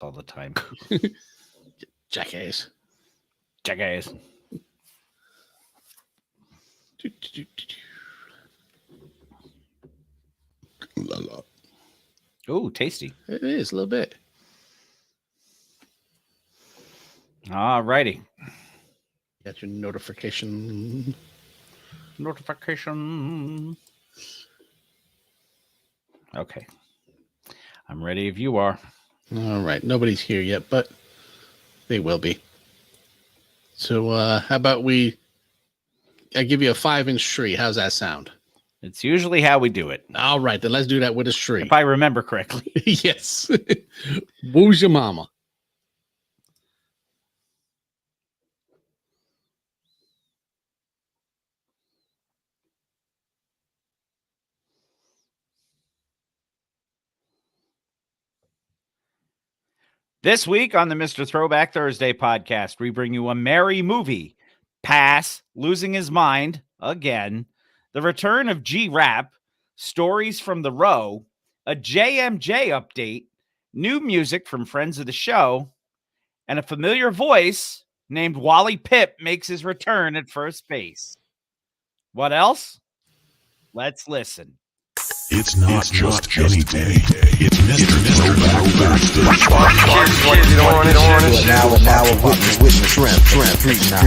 all the time. Jackass. Jackass. Oh, tasty. It is a little bit. All righty. Got your notification. Okay. I'm ready if you are. All right. Nobody's here yet, but they will be. So how about I give you a 5-inch tree. How's that sound? It's usually how we do it. All right. Then let's do that with a tree. If I remember correctly. Yes. Woo's your mama? This week on the Mr. Throwback Thursday podcast, we bring you a merry movie, Pass, Losing His Mind, again, the return of G-Rap, stories from the Row, a JMJ update, new music from friends of the show, and a familiar voice named Wally Pipp makes his return at first base. What else? Let's listen. It's not just any day. It's Mr. Throwback Thursday. Now a witness shrimp 3 now.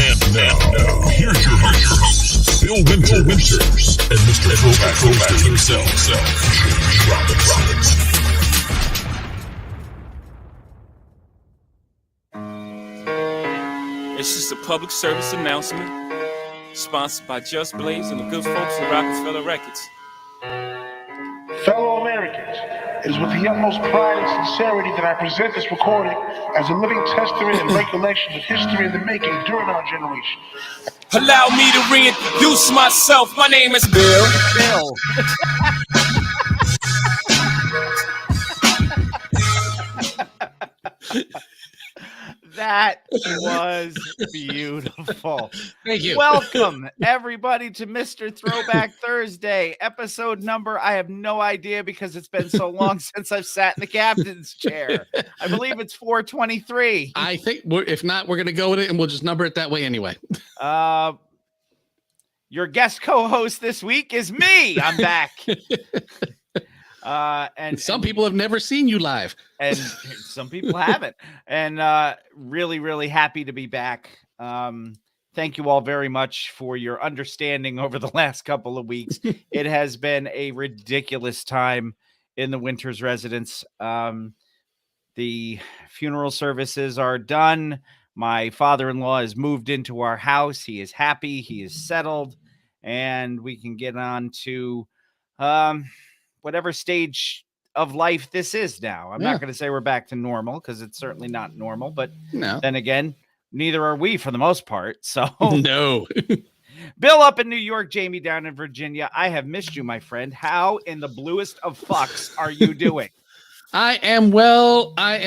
And now, here's your host, Bill Winters, and Mr. Throwback Thursday himself, James Robbins. It's just a public service announcement, sponsored by Just Blaze and the good folks at Rockefeller Records. Fellow Americans, it is with the utmost pride and sincerity that I present this recording as a living testament and recollection of history in the making during our generation. Allow me to reintroduce myself. My name is Bill. That was beautiful. Thank you. Welcome, everybody, to Mr. Throwback Thursday, episode number. I have no idea because it's been so long since I've sat in the captain's chair. I believe it's 423. I think if not, we're going to go with it and we'll just number it that way anyway. Your guest co-host this week is me. I'm back. And some people have never seen you live. And some people haven't. And really, really happy to be back. Thank you all very much for your understanding over the last couple of weeks. It has been a ridiculous time in the Winters residence. The funeral services are done. My father-in-law has moved into our house. He is happy. He is settled. And we can get on to whatever stage of life this is now. I'm not going to say we're back to normal because it's certainly not normal. But then again, neither are we for the most part. So no. Bill up in New York, Jamie down in Virginia. I have missed you, my friend. How in the bluest of fucks are you doing? I am well. I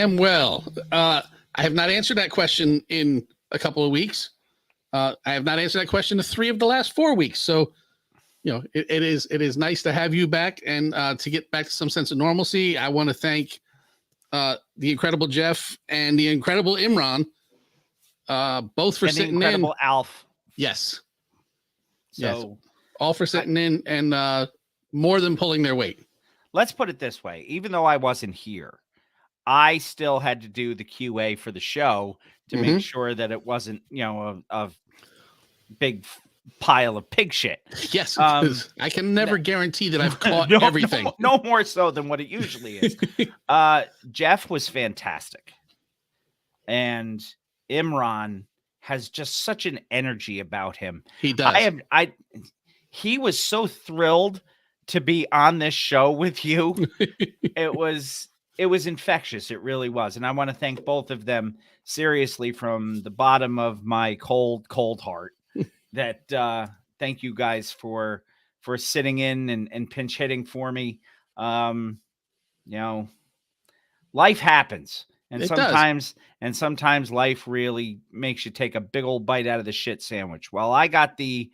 have not answered that question in a couple of weeks. I have not answered that question in 3 of the last 4 weeks. So, it is nice to have you back and to get back to some sense of normalcy. I want to thank the incredible Jeff and the incredible Imran, both for sitting in. The incredible Alf. Yes. So, yes. All for sitting in and more than pulling their weight. Let's put it this way. Even though I wasn't here, I still had to do the QA for the show to make sure that it wasn't, a big pile of pig shit. Yes, I can never guarantee that I've caught everything. No more so than what it usually is. Jeff was fantastic. And Imran has just such an energy about him. He does. He was so thrilled to be on this show with you. It was infectious. It really was. And I want to thank both of them seriously from the bottom of my cold heart. That thank you guys for sitting in and pinch hitting for me. life happens. And It does. sometimes life really makes you take a big old bite out of the shit sandwich. Well, I got the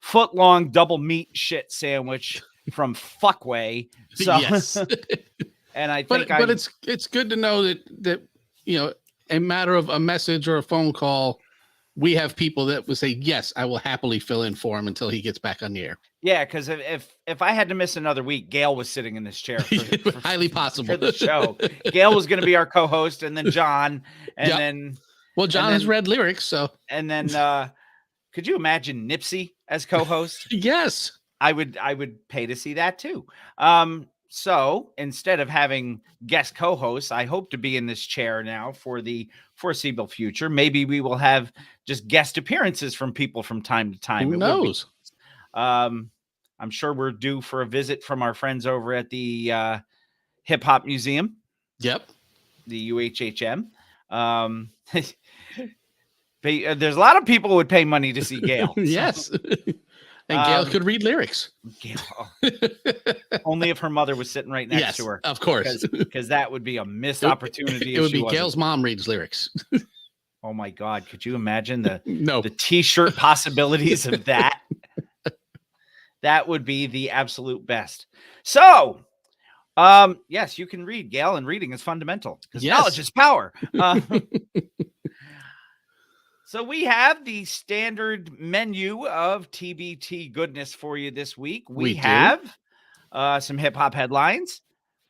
foot-long double meat shit sandwich from Fuckway. So, Yes. and I But think it's good to know that a matter of a message or a phone call, we have people that will say, yes, I will happily fill in for him until he gets back on the air. yeah, because if I had to miss another week, Gail was sitting in this chair for Highly possible for the show. Gail was going to be our co-host, and then John, and Yep. then Well, John and has then- read lyrics, so and then could you imagine Nipsey as co-host? yes. I would pay to see that too. So instead of having guest co-hosts, I hope to be in this chair now for the foreseeable future. Maybe we will have just guest appearances from people from time to time. Who It would be- knows? I'm sure we're due for a visit from our friends over at the Hip Hop Museum, Yep. the UHHM. There's a lot of people who would pay money to see Gail. Yes. And Gail Um, could read lyrics. Gail, only if her mother was sitting right next Yes, to her, of course. because that would be a missed opportunity. It if would she be wasn't. Gail's mom reads lyrics. Oh my God! Could you imagine the No. T-shirt possibilities of that? That would be the absolute best. So, yes, you can read, Gail, and reading is fundamental because Yes. knowledge is power. So we have the standard menu of TBT goodness for you this week. We do. have some hip hop headlines.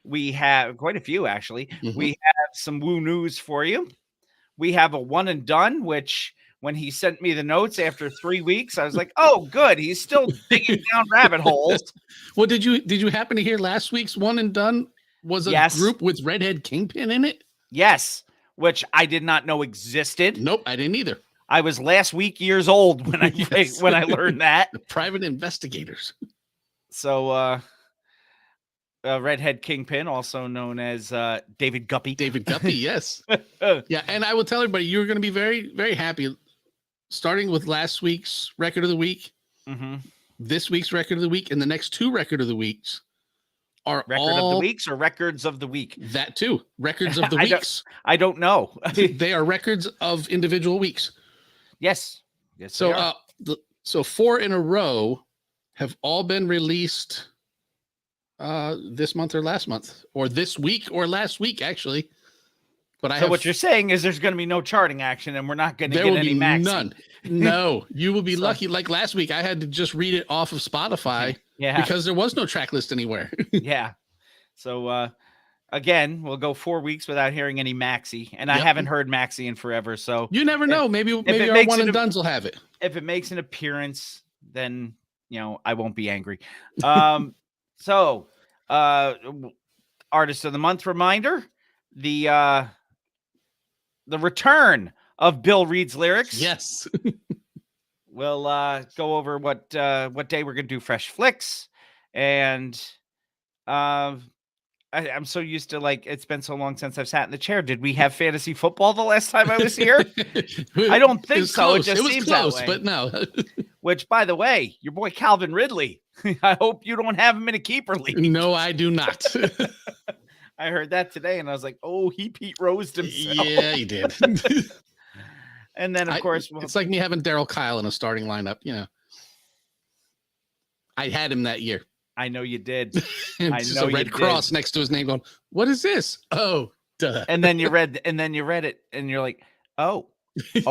We have quite a few, actually. Mhm. We have some woo news for you. We have a one and done, which when he sent me the notes after 3 weeks, I was like, oh, good. He's still digging down rabbit holes. Well, did you happen to hear last week's one and done was a Yes. group with Redhead Kingpin in it? Yes, which I did not know existed. Nope, I didn't either. I was last week years old when I Yes. when I learned that. The private investigators. So Redhead Kingpin, also known as David Guppy. David Guppy, yes. Yeah, and I will tell everybody you're going to be very, very happy. Starting with last week's record of the week, Mm-hmm. this week's record of the week, and the next two record of the weeks are Record all of the weeks or records of the week? that too. Records of the I don't- weeks. I don't know. They are records of individual weeks. Yes. Yes. So they are. so 4 in a row have all been released this month or last month, or this week or last week, actually. But I So have what you're saying is there's going to be no charting action, and we're not going to there get will any be maxi. none. No, you will be So- lucky. Like last week, I had to just read it off of Spotify Yeah. because there was no track list anywhere. Yeah. So again, we'll go 4 weeks without hearing any maxi, and I Yep. haven't heard maxi in forever. So You never know. Maybe it our makes one it and a- dones will have it. if it makes an appearance, then I won't be angry. So artist of the month reminder, the return of Bill Reed's lyrics. Yes. We'll go over what day we're gonna do Fresh Flicks, and I'm so used to, like, it's been so long since I've sat in the chair. Did we have fantasy football the last time I was here? I don't think was so. Close. It just was seems that close, way. but no. Which, by the way, your boy Calvin Ridley. I hope you don't have him in a keeper league. No, I do not. I heard that today, and I was like, "Oh, he Pete Rosed himself." Yeah, he did. And then, of course, we'll- it's like me having Daryl Kyle in a starting lineup. I had him that year. I know you did. And I just know a you red did. cross next to his name going, what is this? Oh, duh. And then you read it, and you're like, "Oh,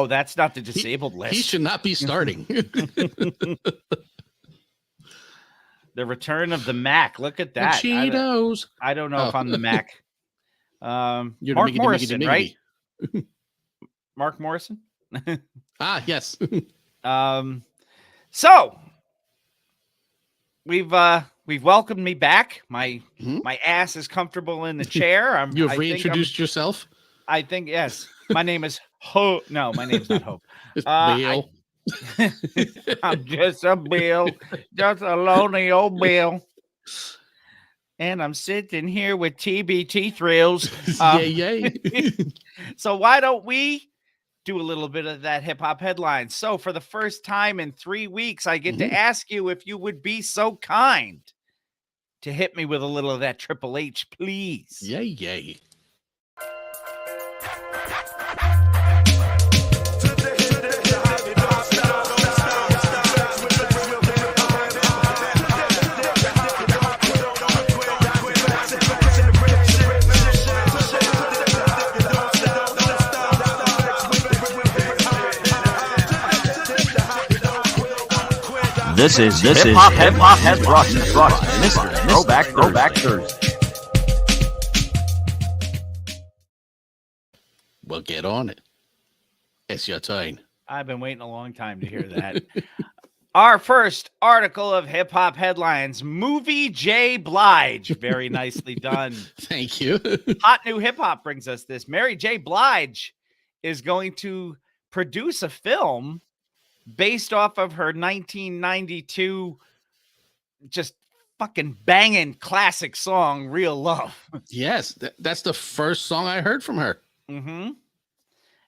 that's not the disabled list." He should not be starting. The return of the Mac. Look at that. Cheetos. I don't know if Oh. I'm the Mac. You're the Mark miggity, Morrison, miggity, right? miggity. Mark Morrison. Ah, yes. So we've welcomed me back. My Mhm. my ass is comfortable in the chair. You I have think reintroduced yourself. I think yes. My name is Hope. No, my name's not Hope. It's I- Bill. I'm just a Bill, just a lonely old Bill. And I'm sitting here with TBT Thrills. Yay, yay. So why don't we do a little bit of that hip hop headline? So for the first time in 3 weeks, I get to ask you if you would be so kind to hit me with a little of that Triple H, please. Yay, yay. This is hip hop has brought you Mr. Throwback Thursday. Well, get on it. It's your turn. I've been waiting a long time to hear that. Our first article of hip hop headlines, Movie J. Blige. Very nicely done. Thank you. Hot New Hip Hop brings us this. Mary J. Blige is going to produce a film based off of her 1992 just fucking banging classic song, Real Love. Yes, that's the first song I heard from her. Mm-hmm.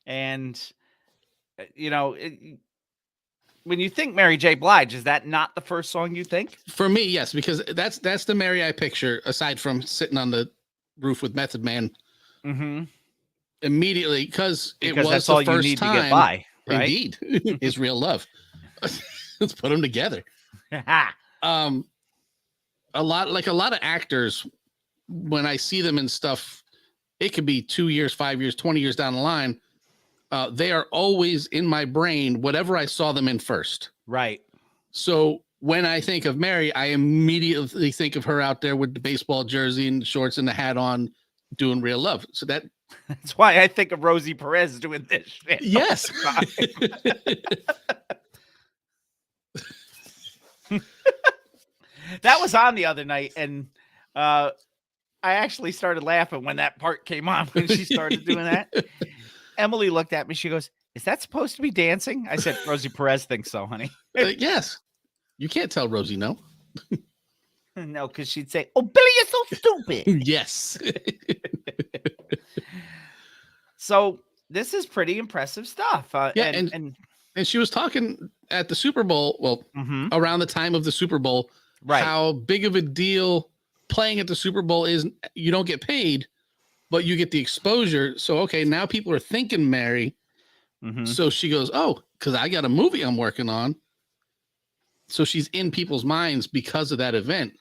And, you know, when you think Mary J. Blige, is that not the first song you think? For me, yes, because that's the Mary I picture, aside from sitting on the roof with Method Man. Mm-hmm. Immediately, because it was that's the all you first need time, to get by, right? Indeed, is Real Love. Let's put them together. A lot of actors, when I see them and stuff, it could be 2 years, 5 years, 20 years down the line. They are always in my brain, whatever I saw them in first. Right. So when I think of Mary, I immediately think of her out there with the baseball jersey and shorts and the hat on doing Real Love. So that's why I think of Rosie Perez doing this shit. Yes. That was on the other night, and I actually started laughing when that part came on, when she started doing that. Emily looked at me. She goes, "Is that supposed to be dancing?" I said, "Rosie Perez thinks so, honey." Yes. You can't tell Rosie no. No, because she'd say, "Oh, Billy, you're so stupid." Yes. So this is pretty impressive stuff. Yeah, and she was talking at the Super Bowl, well, around the time of the Super Bowl, right, how big of a deal playing at the Super Bowl is. You don't get paid, but you get the exposure. So, okay, now people are thinking Mary. So she goes, "Oh, because I got a movie I'm working on." So she's in people's minds because of that event.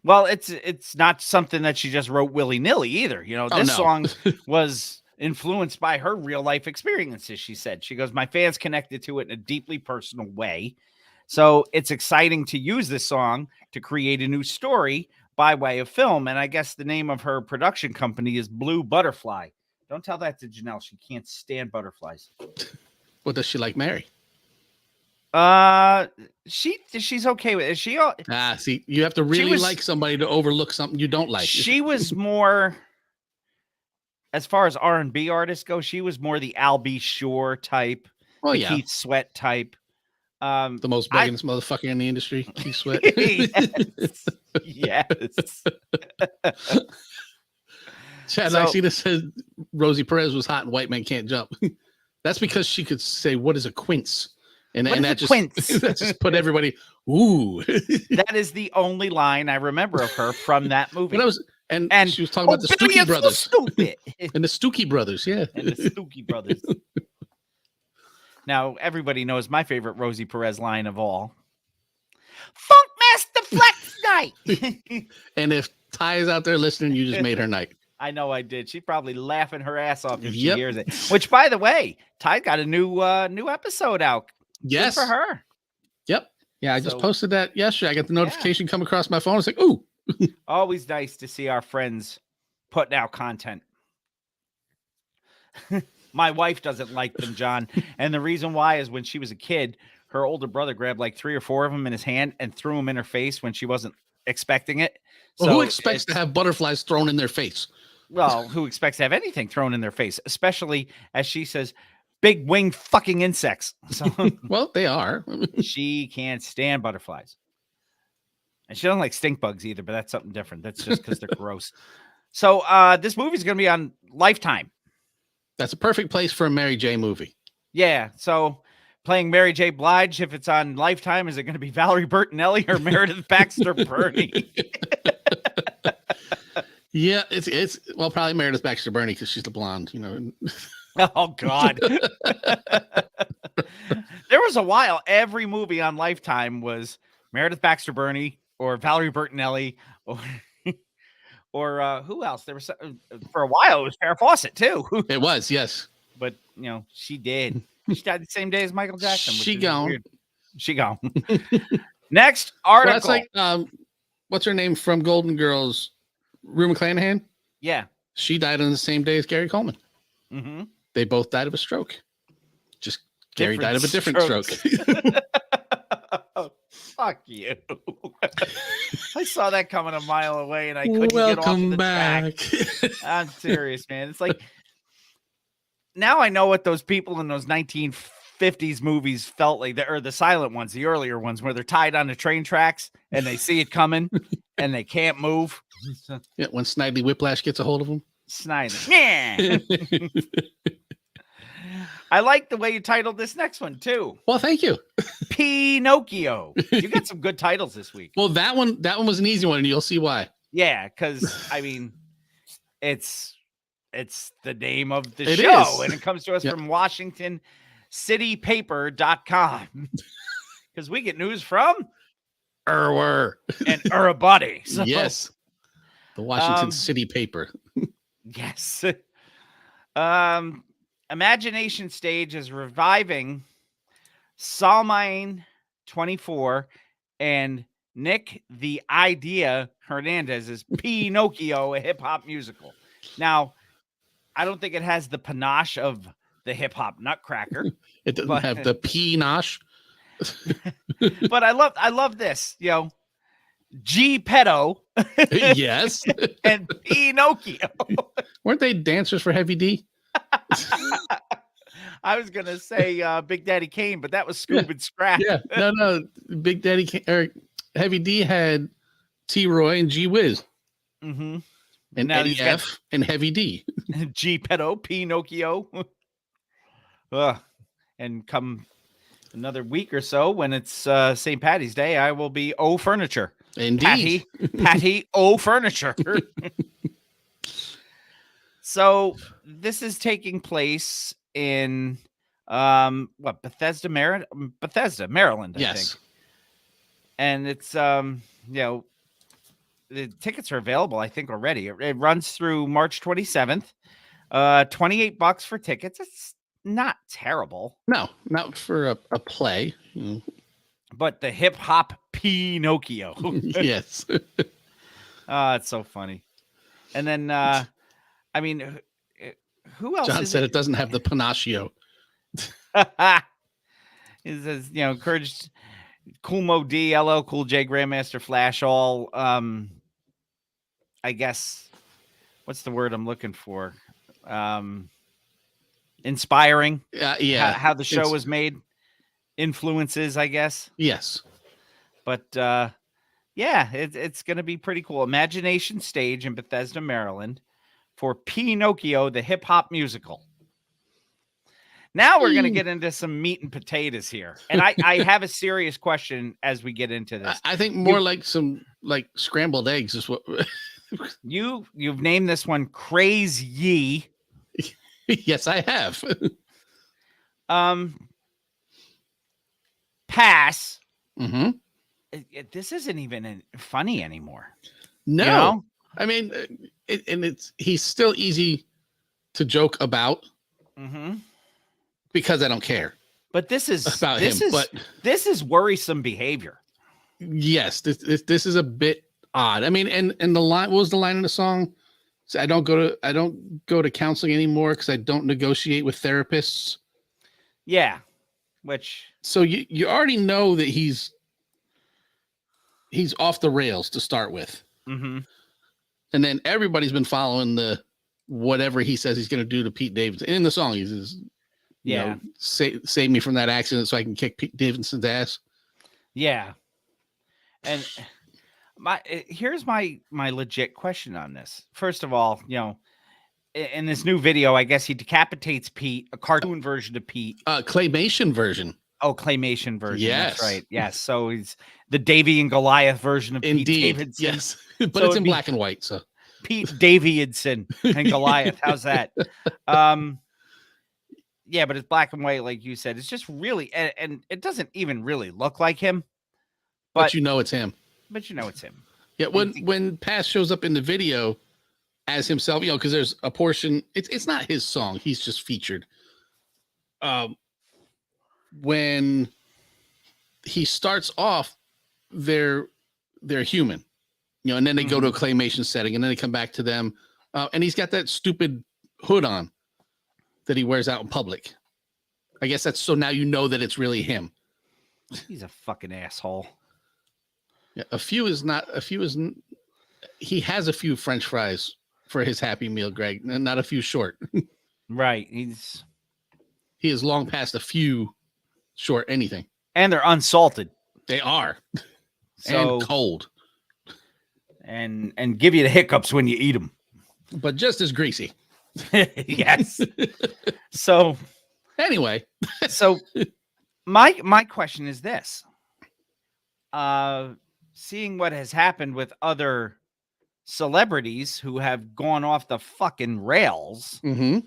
Well, it's not something that she just wrote willy-nilly either. You know, this song was influenced by her real life experiences. She said, she goes, "My fans connected to it in a deeply personal way. So it's exciting to use this song to create a new story by way of film." And I guess the name of her production company is Blue Butterfly. Don't tell that to Janelle. She can't stand butterflies. What does she like, Mary? She's okay with it. See, you have to really like somebody to overlook something you don't like. She was more, as far as R&B artists go, she was more the Al B. Shore type, Keith Sweat type. The most beggingest motherfucker in the industry, Keith Sweat. Yes. Chad Alexina said Rosie Perez was hot and white men can't jump. That's because she could say, "What is a quince?" And that just put everybody, ooh. That is the only line I remember of her from that movie. And she was talking about the Stookie Brothers. So stupid. And the Stookie Brothers, yeah. And the Stookie Brothers. Now, everybody knows my favorite Rosie Perez line of all. "Funk Master Flex Night." And if Ty is out there listening, you just made her night. I know I did. She's probably laughing her ass off if she hears it. Which, by the way, Ty got a new episode out. Yes. Good for her. Yep. Yeah, I just posted that yesterday. I got the notification come across my phone. It's like, ooh. Always nice to see our friends putting out content. My wife doesn't like them, John. And the reason why is when she was a kid, her older brother grabbed like 3 or 4 of them in his hand and threw them in her face when she wasn't expecting it. Well, who expects to have butterflies thrown in their face? Well, who expects to have anything thrown in their face, especially, as she says, big winged fucking insects. So, well, they are. She can't stand butterflies. And she doesn't like stink bugs either, but that's something different. That's just because they're gross. So this movie is going to be on Lifetime. That's a perfect place for a Mary J movie. Yeah. So playing Mary J. Blige, if it's on Lifetime, is it going to be Valerie Bertinelli or Meredith Baxter Burney? Yeah, it's well, probably Meredith Baxter Burney because she's the blonde, you know. Oh God. There was a while every movie on Lifetime was Meredith Baxter Burney or Valerie Bertinelli or who else? There was for a while it was Farrah Fawcett too. It was, yes. But you know, she did. She died the same day as Michael Jackson. Which She is gone. weird. She gone. Next Well, article. that's like what's her name from Golden Girls? Rue McClanahan. Yeah. She died on the same day as Gary Coleman. Mm-hmm. They both died of a stroke. Just Gary died of a different stroke. Oh, fuck you. I saw that coming a mile away and I couldn't get off Welcome the back. track. I'm serious, man. It's like now I know what those people in those 1950s movies felt like, or the silent ones, the earlier ones, where they're tied on the train tracks and they see it coming and they can't move. Yeah, when Snidely Whiplash gets a hold of him. Snyder. Yeah. I like the way you titled this next one too. Well, thank you. Pinocchio. You got some good titles this week. Well, that one was an easy one, and you'll see why. Yeah, because I mean, it's the name of the It show, is. and it comes to us Yep. from WashingtonCityPaper.com. Because we get news from Erwer. and Buddy. So, Yes. The Washington Um, City Paper. yes. Imagination Stage is reviving Salmine 24 and Nick the Idea Hernandez's Pinocchio, a hip hop musical. Now, I don't think it has the panache of the hip hop Nutcracker, It doesn't but- have the P-nosh. but I love this, you know, G Pedo Yes. and Pinocchio. Weren't they dancers for Heavy D? I was gonna say Big Daddy Kane, but that was Scoob and Scrap. Yeah. No. Big Daddy or Heavy D had T-Roy and G Wiz Mm-hmm. and Now Eddie he's got- F and Heavy D. G Pedo, Pinocchio. And come another week or so when it's St. Patty's Day, I will be O Furniture. Indeed. Patty O Furniture. So this is taking place in Bethesda, Maryland, I Yes. think. And it's you know, the tickets are available, I think, already. It runs through March 27th. $28 for tickets. It's not terrible, No, not for a play. Mm, but the hip hop Pinocchio. yes. It's so funny. And then I mean, who else John is said it? it doesn't have the panaccio. It says, you know, encouraged Cool Mo D, LL Cool J, Grandmaster Flash, all I guess what's the word I'm looking for? Inspiring. Yeah. How the show it's- was made. Influences, I guess. Yes. But yeah, it's gonna be pretty cool. Imagination Stage in Bethesda, Maryland for Pinocchio, the hip hop musical. Now we're gonna get into some meat and potatoes here. And I have a serious question as we get into this. I think more like some like scrambled eggs is what. You've named this one Crazy. Yes, I have. Pass. Mm-hmm. This isn't even funny anymore. No, You know? I mean, he's still easy to joke about Mm-hmm. because I don't care But this is about him. But this is worrisome behavior. yes, this is a bit odd. I mean, and the line, what was the line in the song? So I don't go to counseling anymore because I don't negotiate with therapists. Yeah. Which So you already know that he's off the rails to start with. mm-hmm. And then everybody's been following the whatever he says he's going to do to Pete Davidson. In the song, he says, Yeah. save me from that accident so I can kick Pete Davidson's ass. Yeah. And here's my legit question on this. First of all, you know, in this new video, I guess he decapitates Pete, a cartoon version of Pete. Claymation version. Oh, claymation version. That's Yes. right. Yes. So he's the Davy and Goliath version of Pete Indeed. Davidson. Yes. But So it's it'd in be- black and white. So Pete Davidson and Goliath. How's that? Yeah, but it's black and white, like you said. It's just really, and it doesn't even really look like him. but you know it's him. But you know it's him. Yeah, when Pass shows up in the video as himself, because there's a portion. It's not his song. He's just featured. When he starts off, they're human, and then they go to a claymation setting, and then they come back to them, and he's got that stupid hood on that he wears out in public. I guess that's so now you know that it's really him. He's a fucking asshole. Yeah, he has a few French fries for his Happy Meal, Greg, and not a few short. Right. He is long past a few short anything. And they're unsalted. They are. So And cold, and give you the hiccups when you eat them. but just as greasy. Yes. So Anyway, my question is this. Seeing what has happened with other celebrities who have gone off the fucking rails, mhm,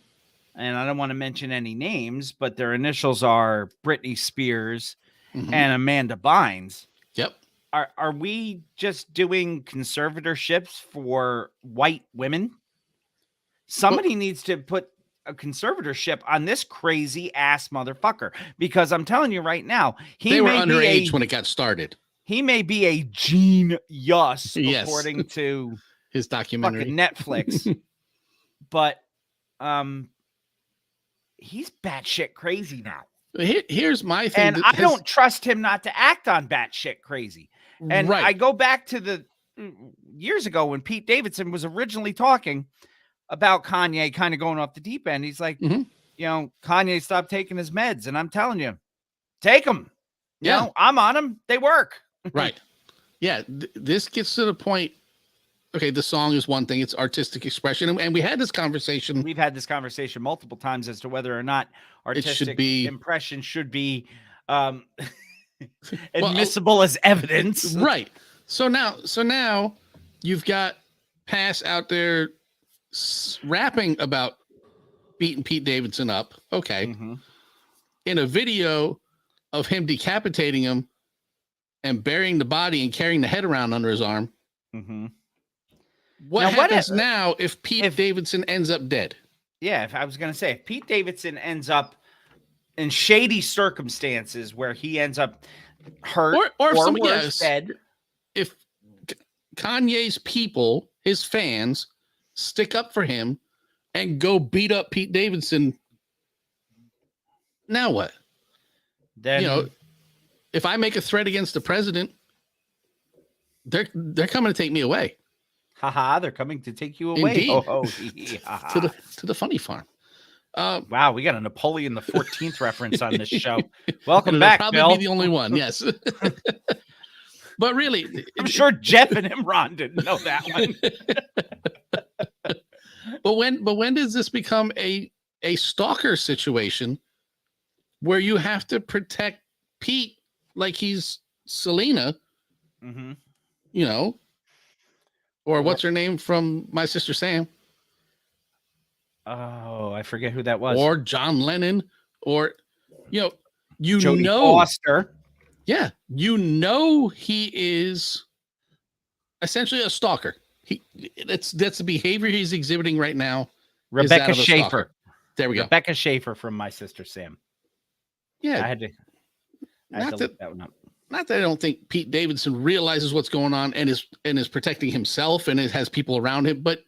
and I don't want to mention any names, but their initials are Britney Spears mhm. and Amanda Bynes. Yep. Are we just doing conservatorships for white women? Somebody needs to put a conservatorship on this crazy ass motherfucker, because I'm telling you right now, They were underage when it got started. he may be a genius, Yes. according to His documentary. fucking Netflix. But he's batshit crazy now. Here's my thing. And I don't trust him not to act on batshit crazy. And right. I go back to the years ago when Pete Davidson was originally talking about Kanye kind of going off the deep end. He's like, Mhm. Kanye stopped taking his meds. And I'm telling you, take them. Yeah. I'm on them. They work. Right. Yeah. This gets to the point. Okay, the song is one thing; it's artistic expression, and we had this conversation. We've had this conversation multiple times as to whether or not artistic impression should be admissible as evidence. Right. So now you've got Pass out there rapping about beating Pete Davidson up. Okay. Mm-hmm. In a video of him decapitating him and burying the body and carrying the head around under his arm. Mm-hmm. What happens now if Pete Davidson ends up dead? Yeah, if I was going to say, if Pete Davidson ends up in shady circumstances where he ends up hurt or if somebody worse, dead. If Kanye's people, his fans, stick up for him and go beat up Pete Davidson, now what? Then if I make a threat against the president, they're coming to take me away. Haha, they're coming to take you away. Indeed. To the funny farm. Wow, we got a Napoleon the 14th reference on this show. Welcome It'll back, probably Bill. be the only one, yes. But really, I'm sure Jeff and Imran didn't know that one. But when does this become a stalker situation where you have to protect Pete like he's Selena, Mm-hmm. Or what's her name from My Sister Sam? Oh, I forget who that was. Or John Lennon, or Jodie know, Foster. Yeah, he is essentially a stalker. That's the behavior he's exhibiting right now. Rebecca Schaefer. Stalker. There we go. Rebecca Schaefer from My Sister Sam. Yeah, I had to look that one up. Not that I don't think Pete Davidson realizes what's going on and is protecting himself and it has people around him, but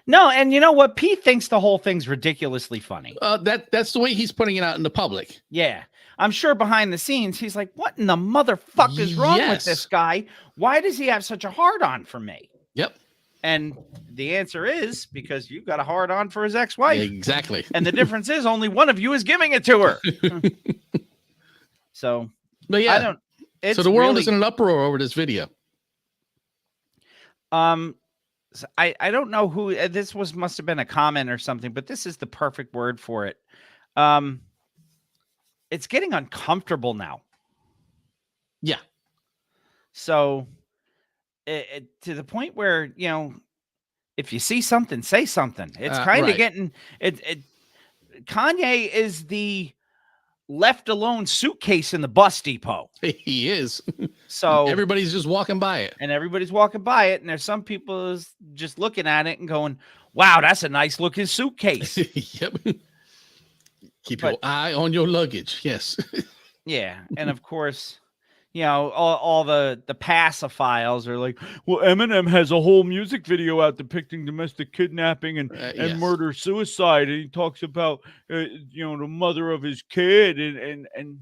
no, and you know what? Pete thinks the whole thing's ridiculously funny. That's the way he's putting it out in the public. Yeah. I'm sure behind the scenes, he's like, what in the motherfucker is wrong with this guy? Why does he have such a hard on for me? Yep. And the answer is because you've got a hard on for his ex-wife. Exactly. And the difference is only one of you is giving it to her. So, but yeah, I don't. So the world is in an uproar over this video. So I don't know who this must have been a comment or something, but this is the perfect word for it. it's getting uncomfortable now. Yeah. So to the point where, if you see something, say something. It's kind of right. getting Kanye is the left alone suitcase in the bus depot. He is. So Everybody's just walking by it. and everybody's walking by it, and there's some people just looking at it and going, wow, that's a nice looking suitcase. Yep. Keep your eye on your luggage. Yes. Yeah. And of course, all the paciphiles are like, well, Eminem has a whole music video out depicting domestic kidnapping and yes. murder suicide, and he talks about the mother of his kid and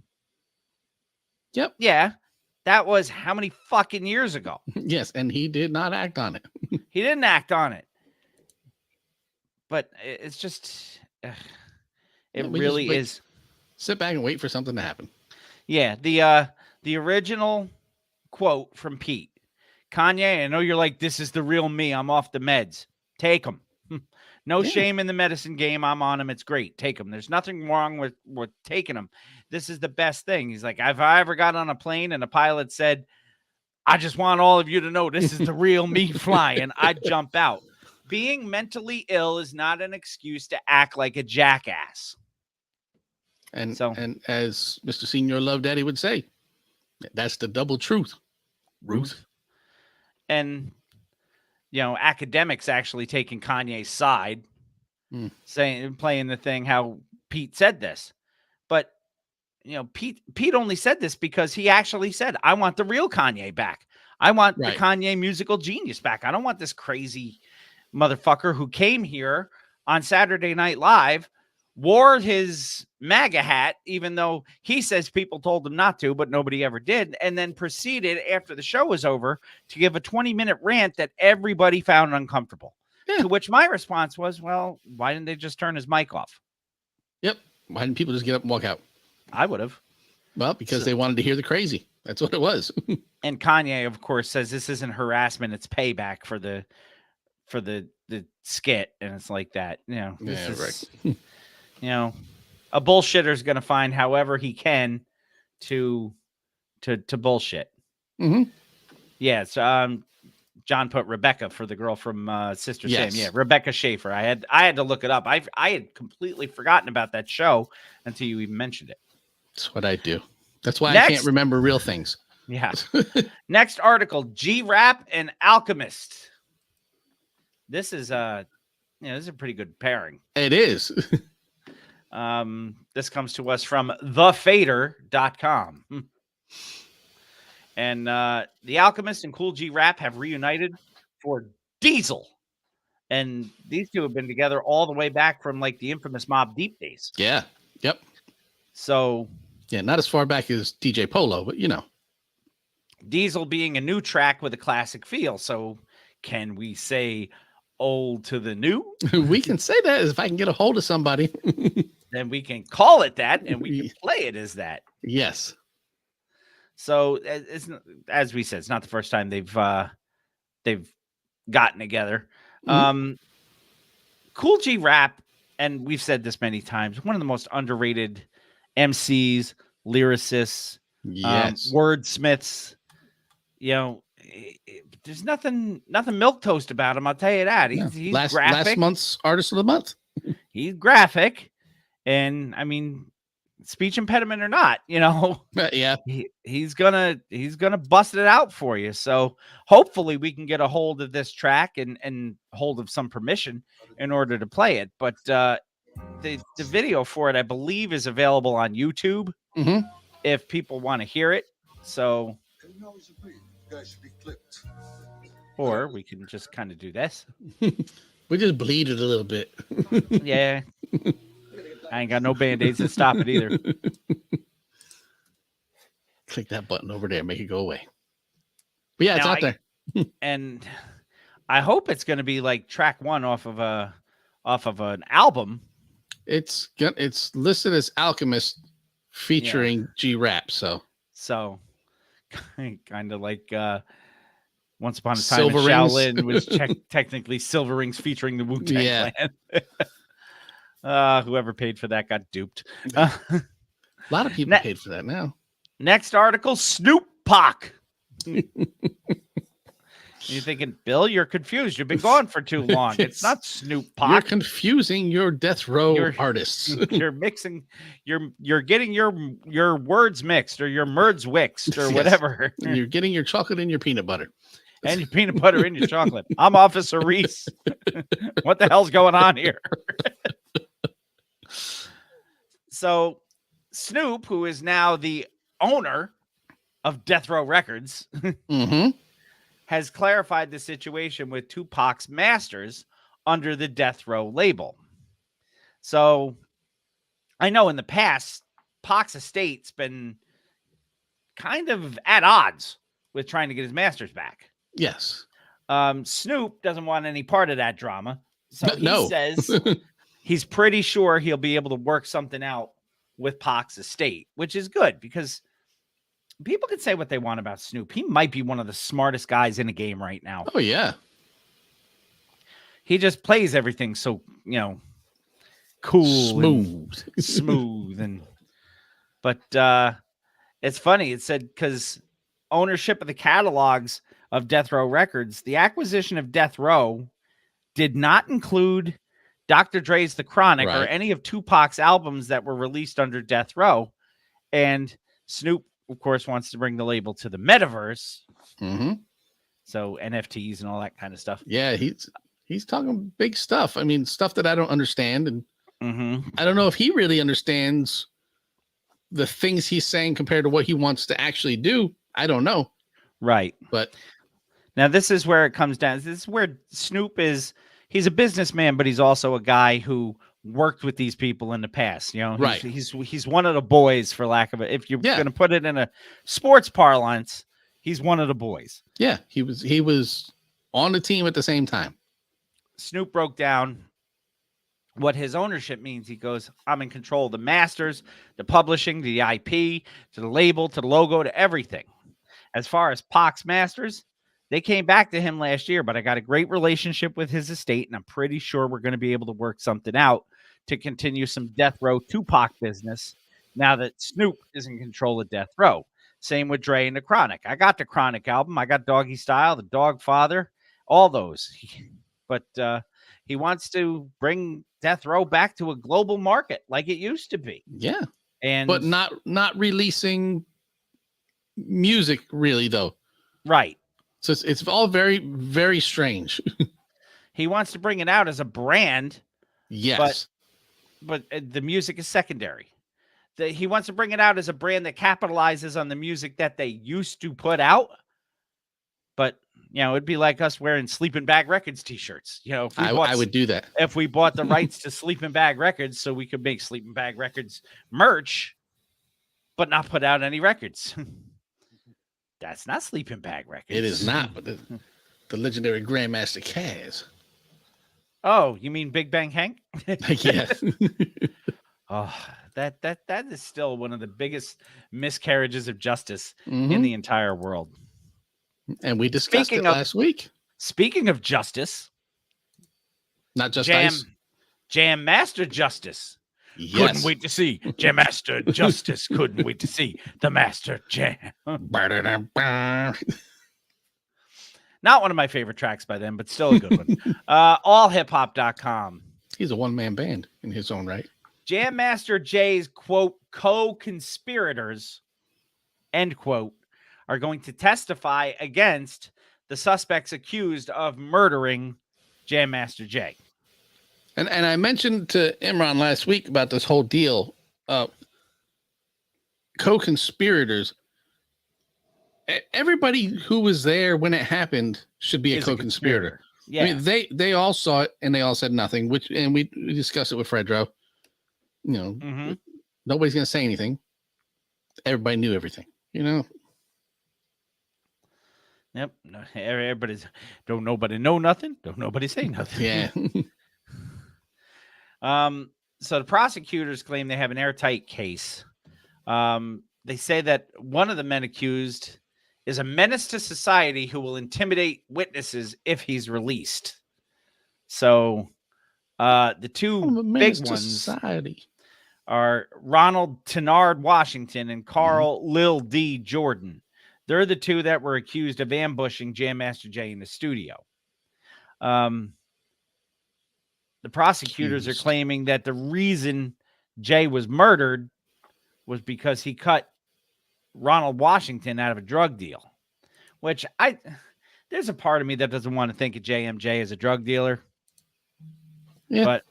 Yep. Yeah, that was how many fucking years ago? Yes, and he did not act on it. He didn't act on it. But it's just really is. Sit back and wait for something to happen. Yeah, the original quote from Pete. Kanye, I know you're like, this is the real me. I'm off the meds. Take them. No shame in the medicine game. I'm on them. It's great. Take them. There's nothing wrong with taking them. This is the best thing. He's like, if I ever got on a plane and a pilot said, I just want all of you to know this is the real me flying, I'd jump out. Being mentally ill is not an excuse to act like a jackass. And as Mr. Senior Love Daddy would say, that's the double truth, Ruth. And, academics actually taking Kanye's side, playing the thing how Pete said this. But, Pete only said this because he actually said, I want the real Kanye back. I want the Kanye musical genius back. I don't want this crazy motherfucker who came here on Saturday Night Live, wore his MAGA hat, even though he says people told him not to, but nobody ever did, and then proceeded after the show was over to give a 20-minute rant that everybody found uncomfortable. Yeah. To which my response was, well, why didn't they just turn his mic off? Yep. Why didn't people just get up and walk out? I would have. Well, because they wanted to hear the crazy. That's what it was. And Kanye, of course, says this isn't harassment, it's payback for the skit, and it's like that. A bullshitter is going to find however he can to bullshit. Mm-hmm. Yeah, so John put Rebecca for the girl from Sister Sam. Yeah, Rebecca Schaefer. I had to look it up. I had completely forgotten about that show until you even mentioned it. That's what I do. That's why I can't remember real things. Yeah. Next article: G-Rap and Alchemist. This is this is a pretty good pairing. It is. This comes to us from thefader.com. And the Alchemist and Cool G Rap have reunited for Diesel. And these two have been together all the way back from like the infamous Mobb Deep days. Yeah. Yep. So yeah, not as far back as DJ Polo, but Diesel being a new track with a classic feel. So can we say old to the new? We can say that if I can get a hold of somebody. Then we can call it that, and we can play it as that. Yes. So it's, as we said, it's not the first time they've gotten together. Mm-hmm. Cool G Rap, and we've said this many times, one of the most underrated MCs, lyricists, wordsmiths. There's nothing milquetoast about him. I'll tell you that. He's graphic. Last month's Artist of the Month. He's graphic, and I mean, speech impediment or not, yeah, he's gonna bust it out for you. So hopefully we can get a hold of this track and hold of some permission in order to play it. But the video for it, I believe, is available on YouTube if people want to hear it. So. Or we can just kind of do this. We just bleed it a little bit. Yeah. I ain't got no Band-Aids to stop it either. Click that button over there. Make it go away. But yeah, it's out there. And I hope it's going to be like track one off of an album. It's listed as Alchemist featuring G-Rap. So kind of like Once Upon a Time in Shaolin was technically Silver Rings featuring the Wu-Tang Clan. Whoever paid for that got duped. A lot of people Ne- paid for that now. Next article, Snoop Pac. You're thinking, Bill, you're confused. You've been gone for too long. It's not Snoop You're Pac. confusing your death row artists. You're mixing. You're getting your words mixed, or your merds wixed, or Yes. whatever. And you're getting your chocolate and your peanut butter. And your peanut butter in your chocolate. I'm Officer Reese. What the hell's going on here? So Snoop, who is now the owner of Death Row Records, Mm-hmm. has clarified the situation with Tupac's masters under the Death Row label. So I know in the past, Pac's estate's been kind of at odds with trying to get his masters back. Yes. Snoop doesn't want any part of that drama. So he No. says he's pretty sure he'll be able to work something out with Pac's estate, which is good because people can say what they want about Snoop. He might be one of the smartest guys in the game right now. Oh, yeah. He just plays everything so, cool, Smooth. But it's funny. It said because ownership of the catalogs of Death Row Records, the acquisition of Death Row did not include Dr. Dre's The Chronic or Right. any of Tupac's albums that were released under Death Row. And Snoop, of course, wants to bring the label to the metaverse. Mm-hmm. So NFTs and all that kind of stuff. Yeah, he's talking big stuff. I mean, stuff that I don't understand. And Mm-hmm. I don't know if he really understands the things he's saying compared to what he wants to actually do. I don't know. Right. But Now, this is where it comes down. This is where Snoop is. He's a businessman, but he's also a guy who worked with these people in the past. Right. He's one of the boys, for lack of it. If you're Yeah. going to put it in a sports parlance, he's one of the boys. yeah, he was on the team at the same time. Snoop broke down what his ownership means. He goes, I'm in control of the masters, the publishing, the IP, to the label, to the logo, to everything. As far as Pac's masters, they came back to him last year, but I got a great relationship with his estate, and I'm pretty sure we're going to be able to work something out to continue some Death Row Tupac business now that Snoop is in control of Death Row. Same with Dre and the Chronic. I got the Chronic album. I got Doggy Style, The Dog Father, all those. But he wants to bring Death Row back to a global market like it used to be. Yeah, And but not releasing music really though. right. So it's all very, very strange. He wants to bring it out as a brand, Yes. but the music is secondary. He wants to bring it out as a brand that capitalizes on the music that they used to put out. But, it'd be like us wearing Sleeping Bag Records t-shirts. If we I would do that. if we bought the rights to Sleeping Bag Records so we could make Sleeping Bag Records merch, but not put out any records. That's not Sleeping Bag Records. It is not, but the legendary Grandmaster Caz. Oh, you mean Big Bang Hank? Yeah. Oh, that is still one of the biggest miscarriages of justice in Mhm. the entire world. And we discussed Speaking it of- last week. Speaking of justice, Not just Jam ice. Jam Master Justice. Yes. Couldn't wait to see Jam Master Justice. Couldn't wait to see the Master Jam. Not one of my favorite tracks by them, but still a good one. Allhiphop.com. He's a one-man band in his own right. Jam Master Jay's, quote, co-conspirators, end quote, are going to testify against the suspects accused of murdering Jam Master Jay. And I mentioned to Imran last week about this whole deal. Co-conspirators. Everybody who was there when it happened should be a Is co-conspirator. Yeah. I mean, they all saw it and they all said nothing. And we discussed it with Fredro. Mhm. Nobody's gonna say anything. Everybody knew everything. Yep. No, everybody's don't nobody know nothing. Don't nobody say nothing. Yeah. So the prosecutors claim they have an airtight case. They say that one of the men accused is a menace to society who will intimidate witnesses if he's released. So the two big ones Society. are Ronald Tenard Washington and Carl Lil D Jordan. They're the two that were accused of ambushing Jam Master Jay in the studio. The prosecutors are claiming that the reason Jay was murdered was because he cut Ronald Washington out of a drug deal, which there's a part of me that doesn't want to think of JMJ as a drug dealer. Yeah. But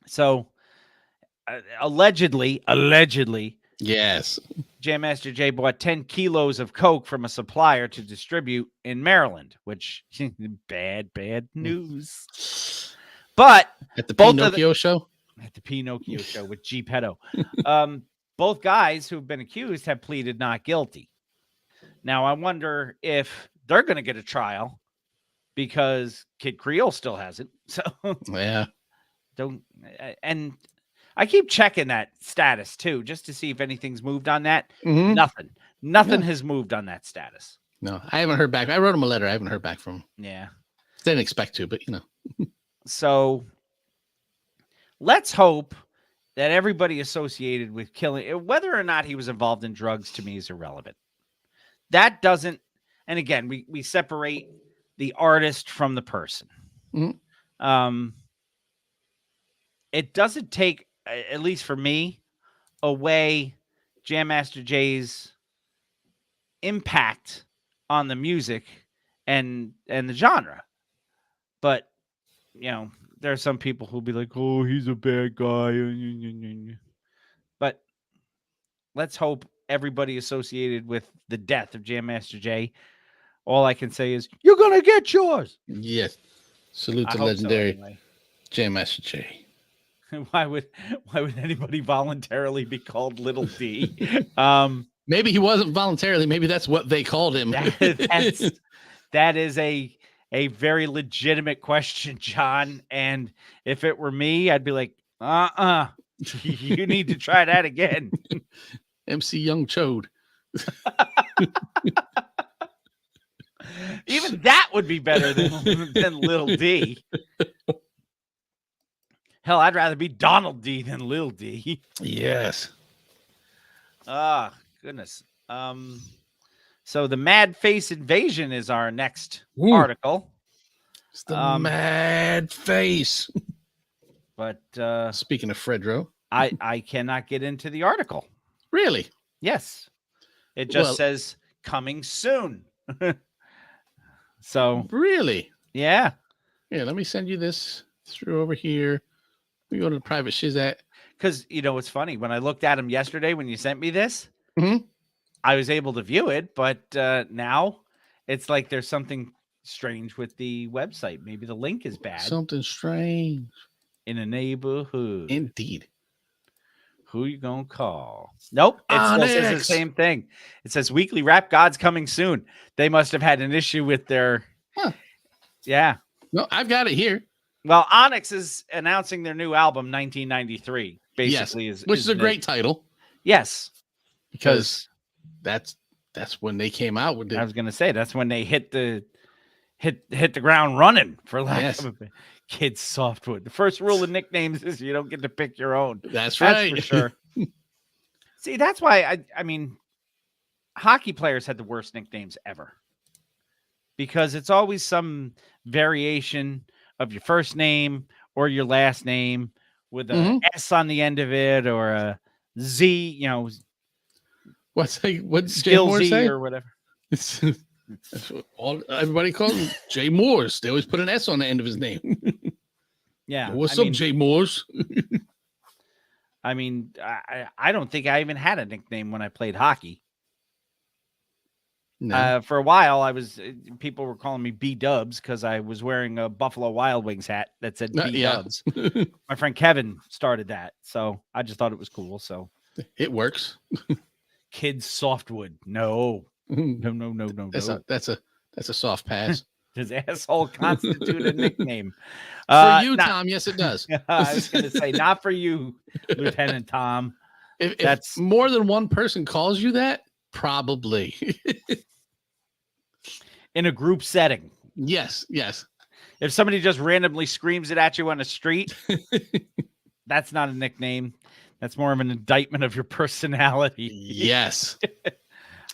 so allegedly, Yes. Jam Master Jay bought 10 kilos of coke from a supplier to distribute in Maryland, which bad news. But At the both of Pinocchio show? at the Pinocchio show with G Pedo, both guys who've been accused have pleaded not guilty. Now, I wonder if they're going to get a trial because Kid Creole still hasn't. So Yeah. and I keep checking that status too, just to see if anything's moved on that. Mhm. Nothing has moved on that status. No, I haven't heard back. I wrote him a letter. I haven't heard back from him. Yeah. Didn't expect to, but So let's hope that everybody associated with killing, whether or not he was involved in drugs, to me is irrelevant. That doesn't, and again, we separate the artist from the person. Mhm. It doesn't take, at least for me, away Jam Master Jay's impact on the music and the genre. But there are some people who'll be like, "Oh, he's a bad guy." But let's hope everybody associated with the death of Jam Master Jay, all I can say is, you're gonna get yours. yes. Salute I to hope so, legendary anyway. Jam Master Jay. Why would anybody voluntarily be called Little D? Maybe he wasn't voluntarily. Maybe that's what they called him. That is a very legitimate question, John. And if it were me, I'd be like, you need to try that again. MC Young Chode. Even that would be better than Little D. Hell, I'd rather be Donald D than Lil D. Yes. Ah, goodness. So the Mad Face Invasion is our next article. It's the mad face. But speaking of Fredro, I cannot get into the article. Really? Yes. It just says coming soon. So really? Yeah. Here, let me send you this through over here. We go to the private Shizat. Because it's funny. When I looked at him yesterday when you sent me this, Mhm. I was able to view it, but now it's like there's something strange with the website. Maybe the link is bad. Something strange in a neighborhood. Indeed. Who you gonna call? Nope. It still says the same thing. It says Weekly Rap Gods coming soon. They must have had an issue with their. Huh. Yeah. No, I've got it here. Well, Onyx is announcing their new album, 1993. Basically, yes, which is a great title. Yes, because that's when they came out with it. I was gonna say that's when they hit the ground running, for lack of a Kid Softwood. The first rule of nicknames is you don't get to pick your own. That's right. For sure. See, that's why I mean, hockey players had the worst nicknames ever, because it's always some variation of your first name or your last name with a S on the end of it, or a Z, what's Skill Z say? Or whatever. That's what everybody calls him. Jay Moores. They always put an S on the end of his name. Yeah. What's up, Jay Moores? I mean, I don't think I even had a nickname when I played hockey. No. For a while, people were calling me B Dubs because I was wearing a Buffalo Wild Wings hat that said B Dubs. My friend Kevin started that, so I just thought it was cool. So it works. Kid Softwood, no. That's a soft pass. Does asshole constitute a nickname? For you, Tom, yes, it does. I was going to say, not for you, Lieutenant Tom. If more than one person calls you that, probably. In a group setting. Yes. If somebody just randomly screams it at you on the street, That's not a nickname. That's more of an indictment of your personality. Yes. Been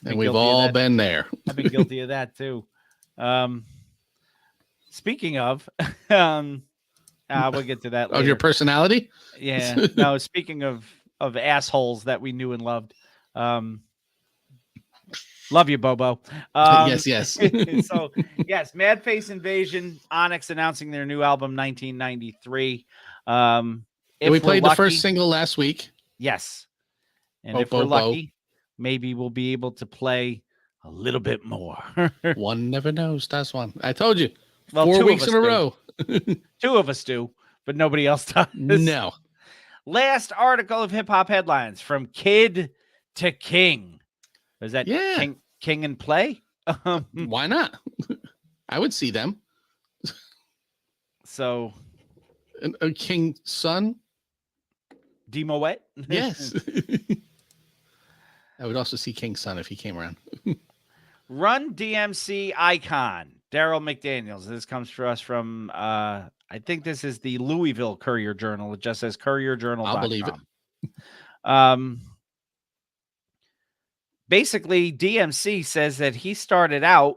And we've guilty of all that. been there. I've been guilty of that too. Speaking of, we'll get to that later. Of your personality? Yeah. No, speaking of assholes that we knew and loved. Love you, Bobo. Yes. So, yes, Mad Face Invasion, Onyx announcing their new album 1993. If We we're played the first lucky- single last week. Yes. And Bo, if we're bo, bo. lucky, maybe we'll be able to play a little bit more. One never knows. That's one. I told you. Well, 4 two of weeks us in a do. row. Two of us do, but nobody else does. No. Last article of hip hop headlines from Kid to King. Is that Yeah. King and Play? Why not? I would see them. So A King's son? Demo Wet? Yes. I would also see King's son if he came around. Run DMC icon, Daryl McDaniels. This comes for us from I think this is the Louisville Courier Journal. It just says courierjournal.com. I'll believe it. Basically, DMC says that he started out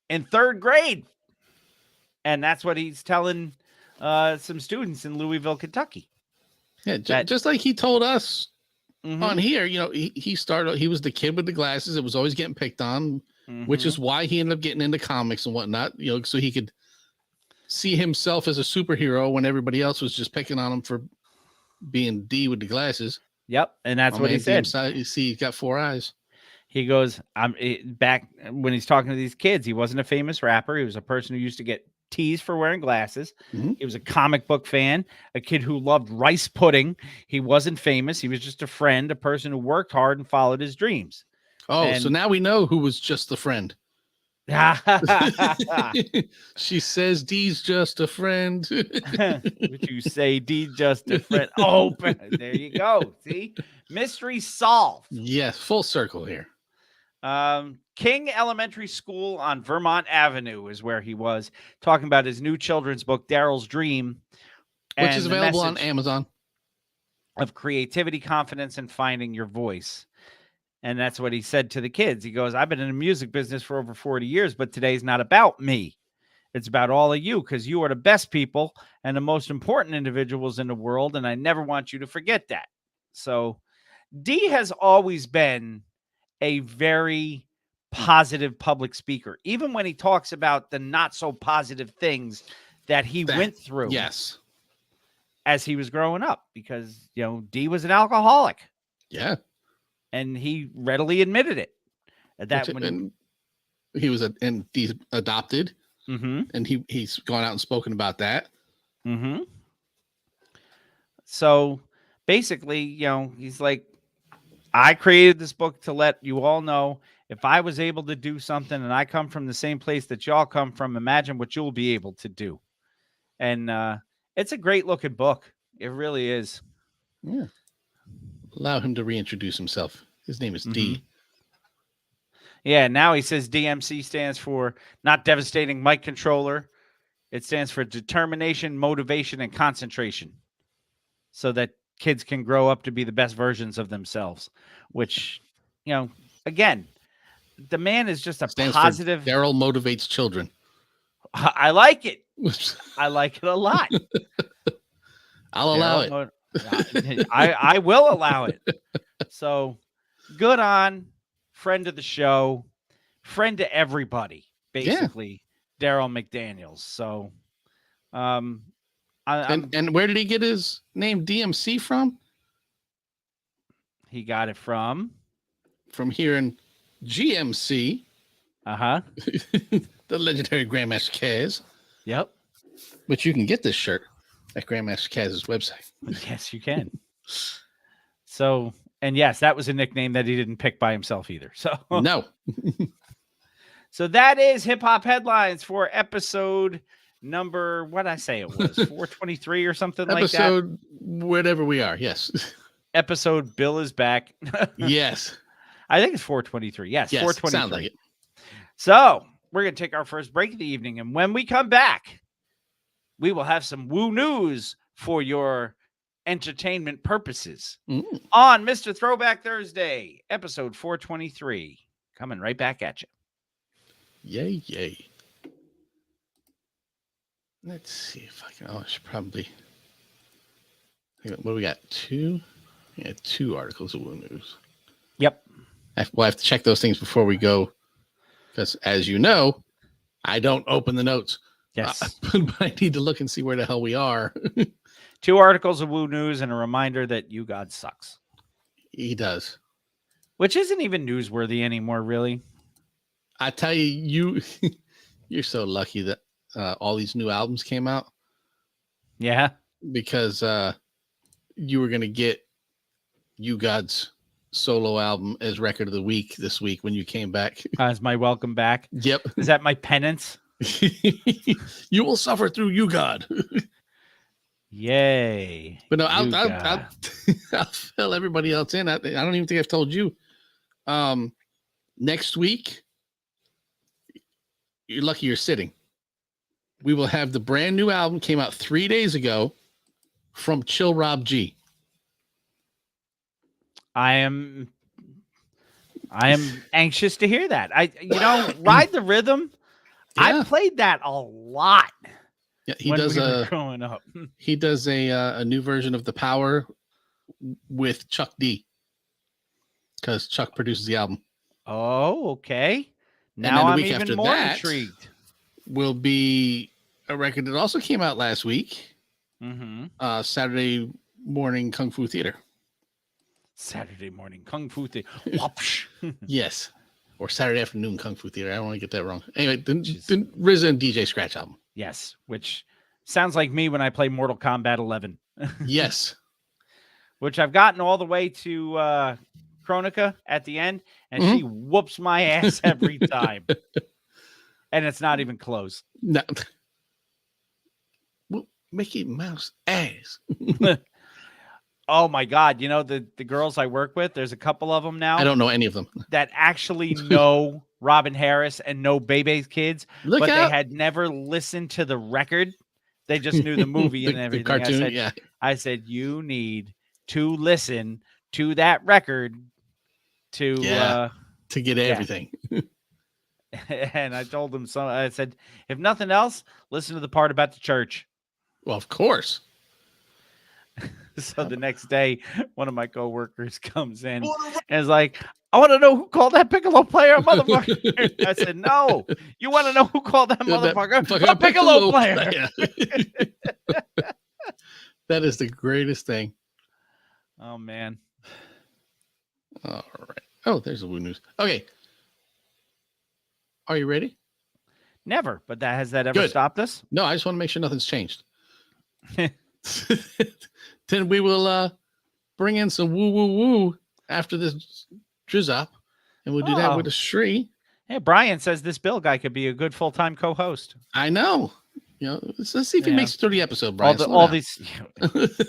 in 3rd grade. And that's what he's telling some students in Louisville, Kentucky. Yeah, That- just like he told us Mhm, on here, he started, he was the kid with the glasses. It was always getting picked on, which mhm. is why he ended up getting into comics and whatnot, so he could see himself as a superhero when everybody else was just picking on him for being D with the glasses. Yep. And that's Oh, what he man, said. DMC, you see, he's got 4 eyes. He goes, back when he's talking to these kids, he wasn't a famous rapper. He was a person who used to get teased for wearing glasses. Mhm. He was a comic book fan, a kid who loved rice pudding. He wasn't famous. He was just a friend, a person who worked hard and followed his dreams. Oh, so And- now we know who was just the friend. She says D's just a friend. Would you say D just a friend? Oh, there you go. See, mystery solved. Yes, full circle here. King Elementary School on Vermont Avenue is where he was talking about his new children's book, Daryl's Dream, Which and is the available on message Amazon. of creativity, confidence, and finding your voice. And that's what he said to the kids. He goes, I've been in the music business for over 40 years, but today's not about me. It's about all of you because you are the best people and the most important individuals in the world. And I never want you to forget that. So D has always been a very positive public speaker, even when he talks about the not so positive things that he went through Yes. as he was growing up, because, D was an alcoholic. Yeah. And he readily admitted it. That when And he was and he's adopted, Mhm, and he's gone out and spoken about that. mhm. So basically, he's like, I created this book to let you all know if I was able to do something and I come from the same place that y'all come from, imagine what you'll be able to do. And it's a great looking book. It really is. Yeah. Allow him to reintroduce himself. His name is D. Yeah, now he says DMC stands for not devastating mic controller. It stands for determination, motivation, and concentration. So that kids can grow up to be the best versions of themselves, which, again, the man is just a Stands positive. for Daryl motivates children. I like it. I like it a lot. I'll allow it. I will allow it. So good on friend of the show, friend to everybody, basically, Daryl McDaniels. So, And where did he get his name DMC from? he got it from From here in GMC, the legendary Grandmaster Caz. Yep. But you can get this shirt at Grandmaster Caz's website. Yes, you can. So, and yes, that was a nickname that he didn't pick by himself either. So, No. so that is hip hop headlines for episode number, what I say it was 423 or something like that. Episode, whatever we are. Yes. Episode Bill is back. Yes. I think it's 423. Yes, Yes. 423. Sounds like it. So we're going to take our first break of the evening. And when we come back, we will have some woo news for your entertainment purposes Mm. on Mr. Throwback Thursday, episode 423. Coming right back at you. Yay, yay. Let's see if I can. Oh, I should probably. What do we got? Two? Yeah, 2 articles of Woo News. Yep. We'll have to check those things before we go. Because as you know, I don't open the notes. Yes. But I need to look and see where the hell we are. 2 articles of Woo News and a reminder that You God sucks. He does. Which isn't even newsworthy anymore, really. I tell you, you're so lucky that all these new albums came out. Yeah. Because you were going to get You God's solo album as record of the week this week when you came back. As my welcome back. Yep. Is that my penance? You will suffer through You God. Yay. But no, You I'll God. I'll fill everybody else in. I don't even think I've told you. Next week, you're lucky you're sitting. We will have the brand new album, came out 3 days ago, from Chill Rob G. I am anxious to hear that. Ride the Rhythm. Yeah. I played that a lot. Yeah, he when does we were growing up. he does a new version of The Power with Chuck D. Because Chuck produces the album. Oh, okay. then Now the I'm week even after more that- intrigued. Will be a record that also came out last week. Mm-hmm. Saturday morning Kung Fu Theater. Saturday morning Kung Fu Theater. Whoopsh. Yes. Or Saturday afternoon Kung Fu Theater. I don't want to get that wrong. Anyway, the Jeez. RZA and DJ Scratch album. Yes, which sounds like me when I play Mortal Kombat 11. Yes. Which I've gotten all the way to Chronica at the end, and she whoops my ass every time. And it's not even close. No. Well, Mickey Mouse ass. Oh my God. You know, the girls I work with, there's a couple of them now I don't know any of them. that actually know Robin Harris and know Bebe's Kids, Look but out. they had never listened to the record. They just knew the movie and everything. The cartoon, I said, yeah. I said, you need to listen to that record to Yeah. To get everything. and I told them so. I said, if nothing else, listen to the part about the church. Well, of course. So the next day, one of my coworkers comes in and is like, I want to know who called that piccolo player a motherfucker. I said, no, you want to know who called that motherfucker a piccolo player. That is the greatest thing. Oh, man. All right. Oh, there's the Woo News. Okay. Are you ready? Never. But has that ever Good. stopped us? No, I just want to make sure nothing's changed. Then we will bring in some woo woo woo after this drizzop, and we'll do that Oh. with a Shri. Hey, Brian says this Bill guy could be a good full-time co-host. I know. You know, let's see if he Yeah. makes it through the episode, All, Brian. the, Slow all down. these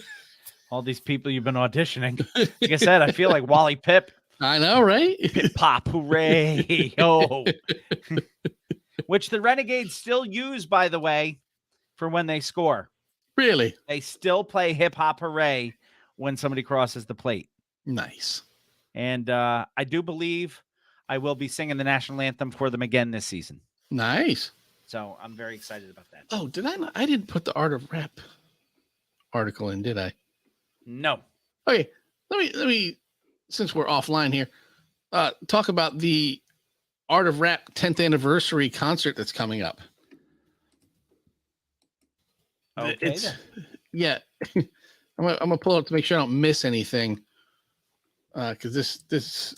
all these people you've been auditioning. Like I said, I feel like Wally Pip. I know, right? Pip pop, hooray. Oh. Which the Renegades still use, by the way, for when they score. Really They still play hip hop hooray when somebody crosses the plate. nice. And I do believe I will be singing the national anthem for them again this season. Nice. So I'm very excited about that. Oh, did I not? I didn't put the Art of Rap article in, did I? No. Okay, let me since we're offline here, talk about the Art of Rap 10th anniversary concert that's coming up. Okay. It's- then. Yeah, I'm gonna pull it up to make sure I don't miss anything, because this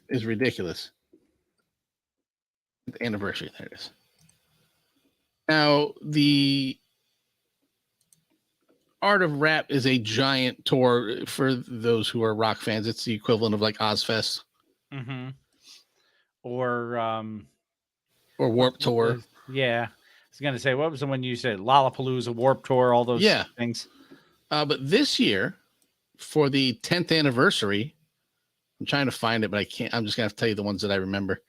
is ridiculous. The anniversary, there it is. Now the Art of Rap is a giant tour for those who are rock fans. It's the equivalent of like Ozfest Mm-hmm. Or or Warped Tour. yeah. I was gonna say, what was the one you said? Lollapalooza, Warp Tour, all those Yeah. things. But this year, for the 10th anniversary, I'm trying to find it, but I can't. I'm just gonna have to tell you the ones that I remember.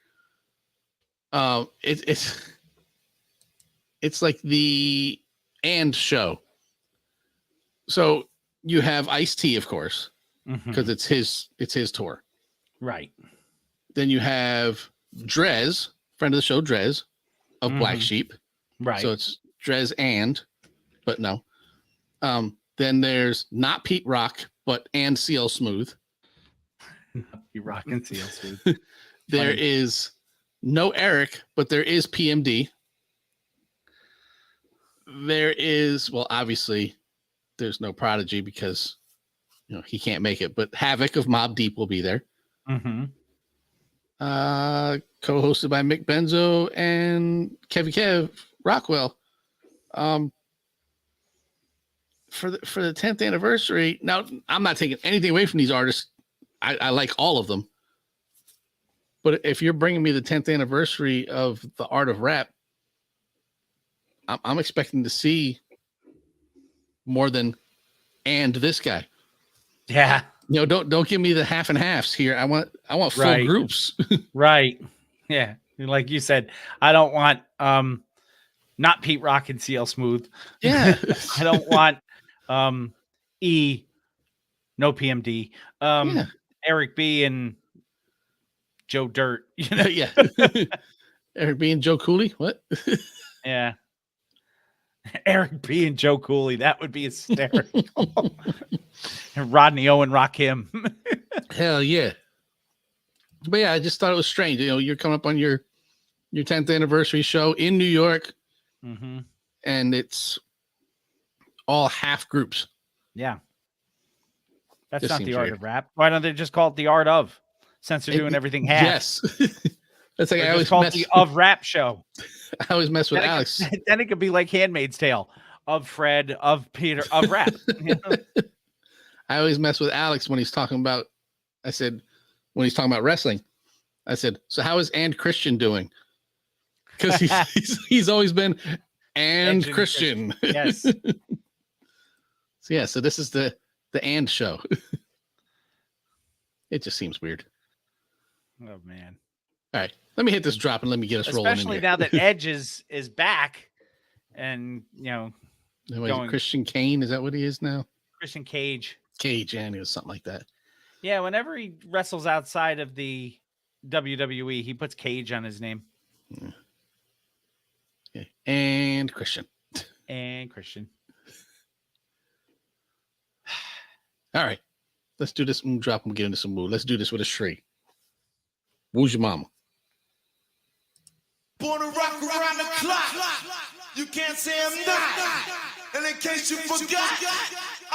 It's like the And show. So You have Ice-T, of course, because it's his tour. Right. Then you have Drez, friend of the show, Drez of Black Sheep. Right. So it's Drez but no. Then there's not Pete Rock, and CL Smooth. You rocking CL Smooth. There is no Eric, but there is PMD. There is, well, obviously, there's no Prodigy because he can't make it, but Havoc of Mobb Deep will be there. Co-hosted by Mick Benzo and Kev Rockwell. For the 10th anniversary. Now, I'm not taking anything away from these artists. I like all of them. But if you're bringing me the 10th anniversary of the Art of Rap, I'm expecting to see more than and this guy. Yeah. Don't give me the half and halves here. I want full groups. Right. Yeah. Like you said, I don't want not Pete Rock and CL Smooth. Yeah. I don't want E, no PMD. Eric B and Joe Dirt. Yeah. Eric B and Joe Cooley. What? Yeah. Eric B and Joe Cooley. That would be hysterical. And Rodney Owen rock him. Hell yeah. But yeah, I just thought it was strange. You're coming up on your 10th anniversary show in New York, and it's all half groups. Yeah. That's Just not the seems art weird. of rap. Why don't they just call it the art of? Since they're doing everything half. Yes. That's like I always call it the of rap show. I always mess with Alex. Then it could be like Handmaid's Tale, of Fred, of Peter, of rap. I always mess with Alex when he's talking about. I said when he's talking about wrestling. I said, so how is and Christian doing? Because he's always been and Christian. Yes. So this is the and show. It just seems weird. Oh man. All right, let me hit this drop and let me get us rolling. Especially now that Edge is back, and Christian Kane, is that what he is now? Christian Cage. And he was something like that. Yeah, whenever he wrestles outside of the WWE, he puts Cage on his name. Okay. And Christian. All right, let's do this and drop and get into some mood. Let's do this with a Shree. Who's your mama? Born to rock around the clock. You can't say I'm not. And in case you forgot,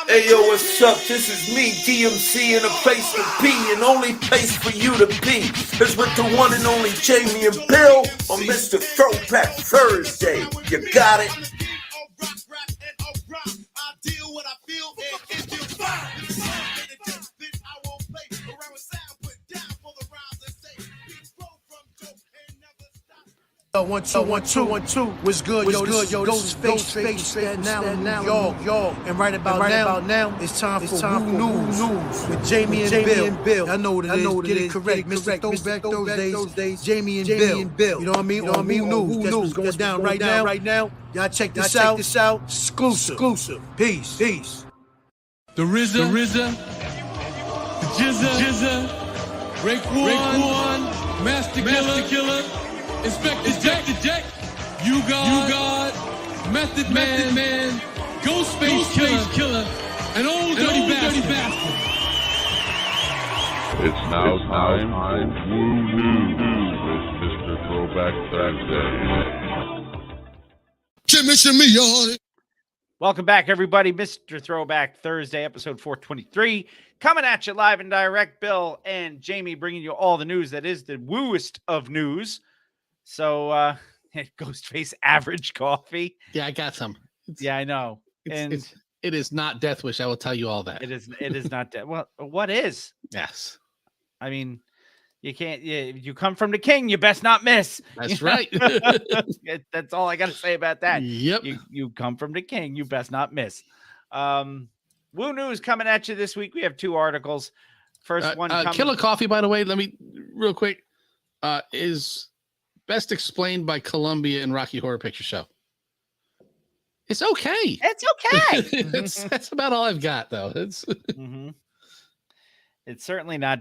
hey yo, what's up? This is me, DMC, in a place to be, and only place for you to be is with the one and only Jamie and Bill on Mr. Throwback Thursday. You got it? One, two. What's good, yo? This is Ghostface, now, y'all. And right about now, it's time for Woo News with Jamie and Bill. I know what it is. Get it correct. Mr. Throwback Thursdays, Jamie and Bill. You know what I mean? Woo News. That's what's going down right now. Y'all check this out. Exclusive. Peace. The RZA, the Jizza, Rake One, Master Killer. Inspector Jack, you got Method Man, Ghostface Killer, and old dirty bastard. It's now time for Woo News with Mr. Throwback Thursday. Shimmy on it. Welcome back, everybody. Mr. Throwback Thursday, episode 423. Coming at you live and direct. Bill and Jamie bringing you all the news that is the wooest of news. So, Ghostface average coffee. Yeah, I got some. Yeah, I know. It is not Death Wish. I will tell you all that. It is not dead. Well, what is? Yes. I mean, you can't. You come from the king. You best not miss. That's right. That's all I got to say about that. Yep. You come from the king. You best not miss. Woo News coming at you this week. We have two articles. First one, Killer Coffee. By the way, let me real quick. Is best explained by Columbia and Rocky Horror Picture Show. It's okay. It's okay. That's about all I've got, though. It's It's certainly not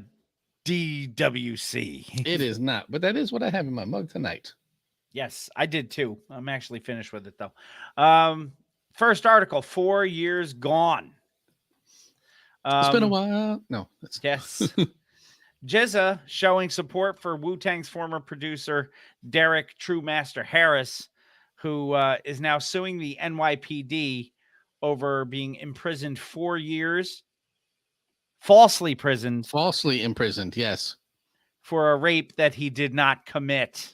DWC. it is not, but that is what I have in my mug tonight. Yes, I did too. I'm actually finished with it though. First article: 4 years gone. It's been a while. No, that's Yes. GZA showing support for Wu-Tang's former producer, Derek True Master Harris, who is now suing the NYPD over being imprisoned 4 years, falsely imprisoned, yes, for a rape that he did not commit.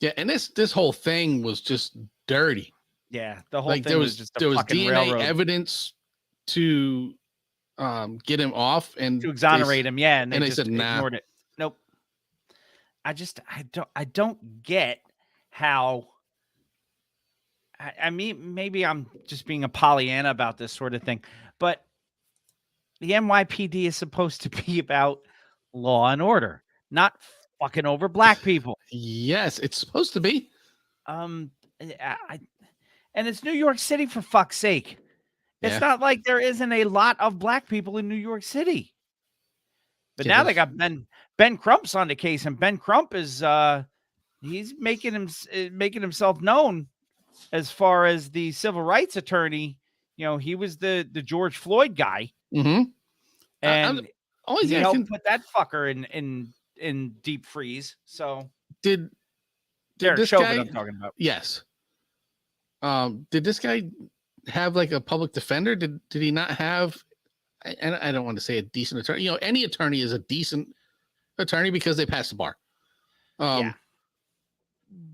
Yeah, and this whole thing was just dirty. Yeah, the whole Like thing there was was just a there was fucking DNA railroad evidence to get him off and to exonerate him. Yeah, and they said nah. ignored it. Nope. I don't get how. I mean, maybe I'm just being a Pollyanna about this sort of thing, but the NYPD is supposed to be about law and order, not fucking over black people. Yes, it's supposed to be. And it's New York City, for fuck's sake. It's not like there isn't a lot of black people in New York City. But now they got Ben Crump's on the case, and Ben Crump is he's making himself known as far as the civil rights attorney. You know, he was the George Floyd guy. Mm-hmm. And only he thing helped put that fucker in deep freeze. So did Derek this Chauvin guy, I'm talking about. Yes. Did this guy have like a public defender? Did he not have? And I don't want to say a decent attorney. You know, any attorney is a decent attorney because they pass the bar.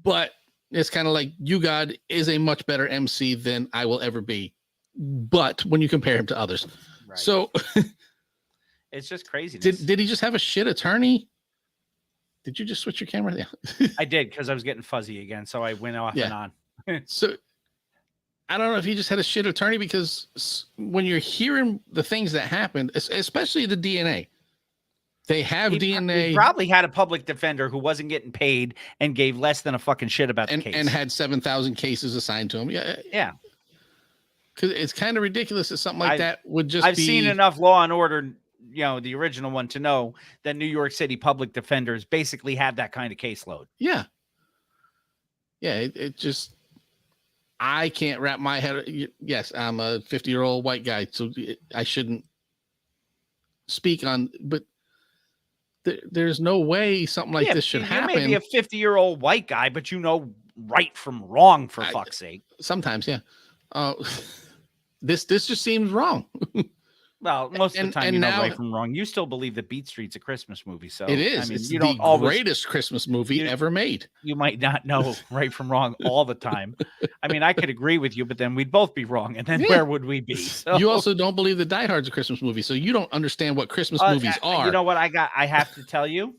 But it's kind of like God is a much better MC than I will ever be. But when you compare him to others, Right. so It's just crazy. did he just have a shit attorney? Did you just switch your camera? Yeah. I did, because I was getting fuzzy again, so I went off and on. So I don't know if he just had a shit attorney, because when you're hearing the things that happened, especially the DNA, they have DNA. He probably had a public defender who wasn't getting paid and gave less than a fucking shit about the case. And had 7,000 cases assigned to him. Yeah. Because it's kind of ridiculous that something like that would just I've seen enough Law and Order, you know, the original one, to know that New York City public defenders basically have that kind of caseload. Yeah. Yeah, it just, I can't wrap my head. Yes, I'm a 50-year-old white guy, so I shouldn't speak on, but there's no way something like this should happen. You may be a 50-year-old white guy, but you know right from wrong, for fuck's sake. Sometimes, yeah. This just seems wrong. Well, most of the time you know now, right from wrong. You still believe that Beat Street's a Christmas movie, so it is. I mean, It's you the don't always, greatest Christmas movie ever made. You might not know right from wrong all the time. I mean, I could agree with you, but then we'd both be wrong, and then where would we be? So, you also don't believe that Die Hard's a Christmas movie, so you don't understand what Christmas movies are. You know what I have to tell you?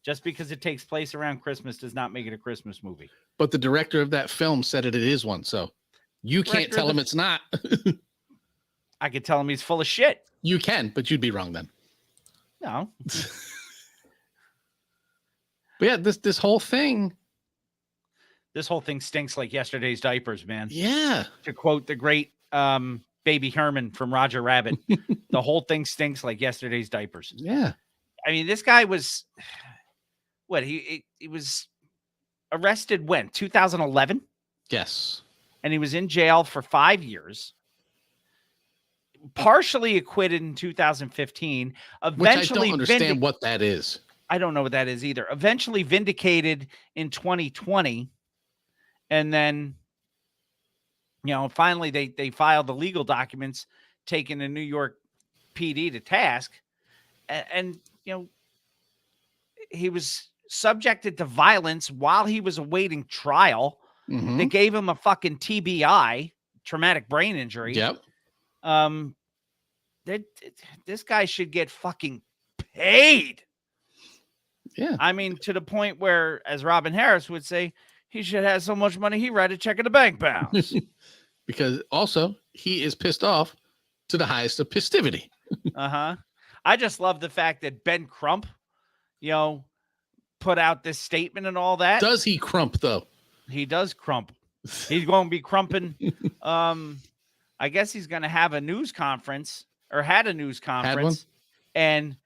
Just because it takes place around Christmas does not make it a Christmas movie. But the director of that film said it is one, so you can't tell him it's not. I could tell him he's full of shit. You can, but you'd be wrong then. No. But yeah, this whole thing. This whole thing stinks like yesterday's diapers, man. Yeah. To quote the great Baby Herman from Roger Rabbit, the whole thing stinks like yesterday's diapers. Yeah. I mean, this guy was what he was arrested when 2011. Yes. And he was in jail for 5 years. Partially acquitted in 2015. Eventually, which I don't understand what that is. I don't know what that is either. Eventually vindicated in 2020. And then, you know, finally they filed the legal documents taking the New York PD to task. And you know, he was subjected to violence while he was awaiting trial. Mm-hmm. They gave him a fucking TBI, traumatic brain injury. Yep. This guy should get fucking paid. Yeah. I mean, to the point where, as Robin Harris would say, he should have so much money he write a check in the bank bounce. Because also he is pissed off to the highest of pistivity. Uh-huh. I just love the fact that Ben Crump, you know, put out this statement and all that. Does he crump though? He does crump. He's going to be crumping. I guess he's going to have a news conference or had a news conference. And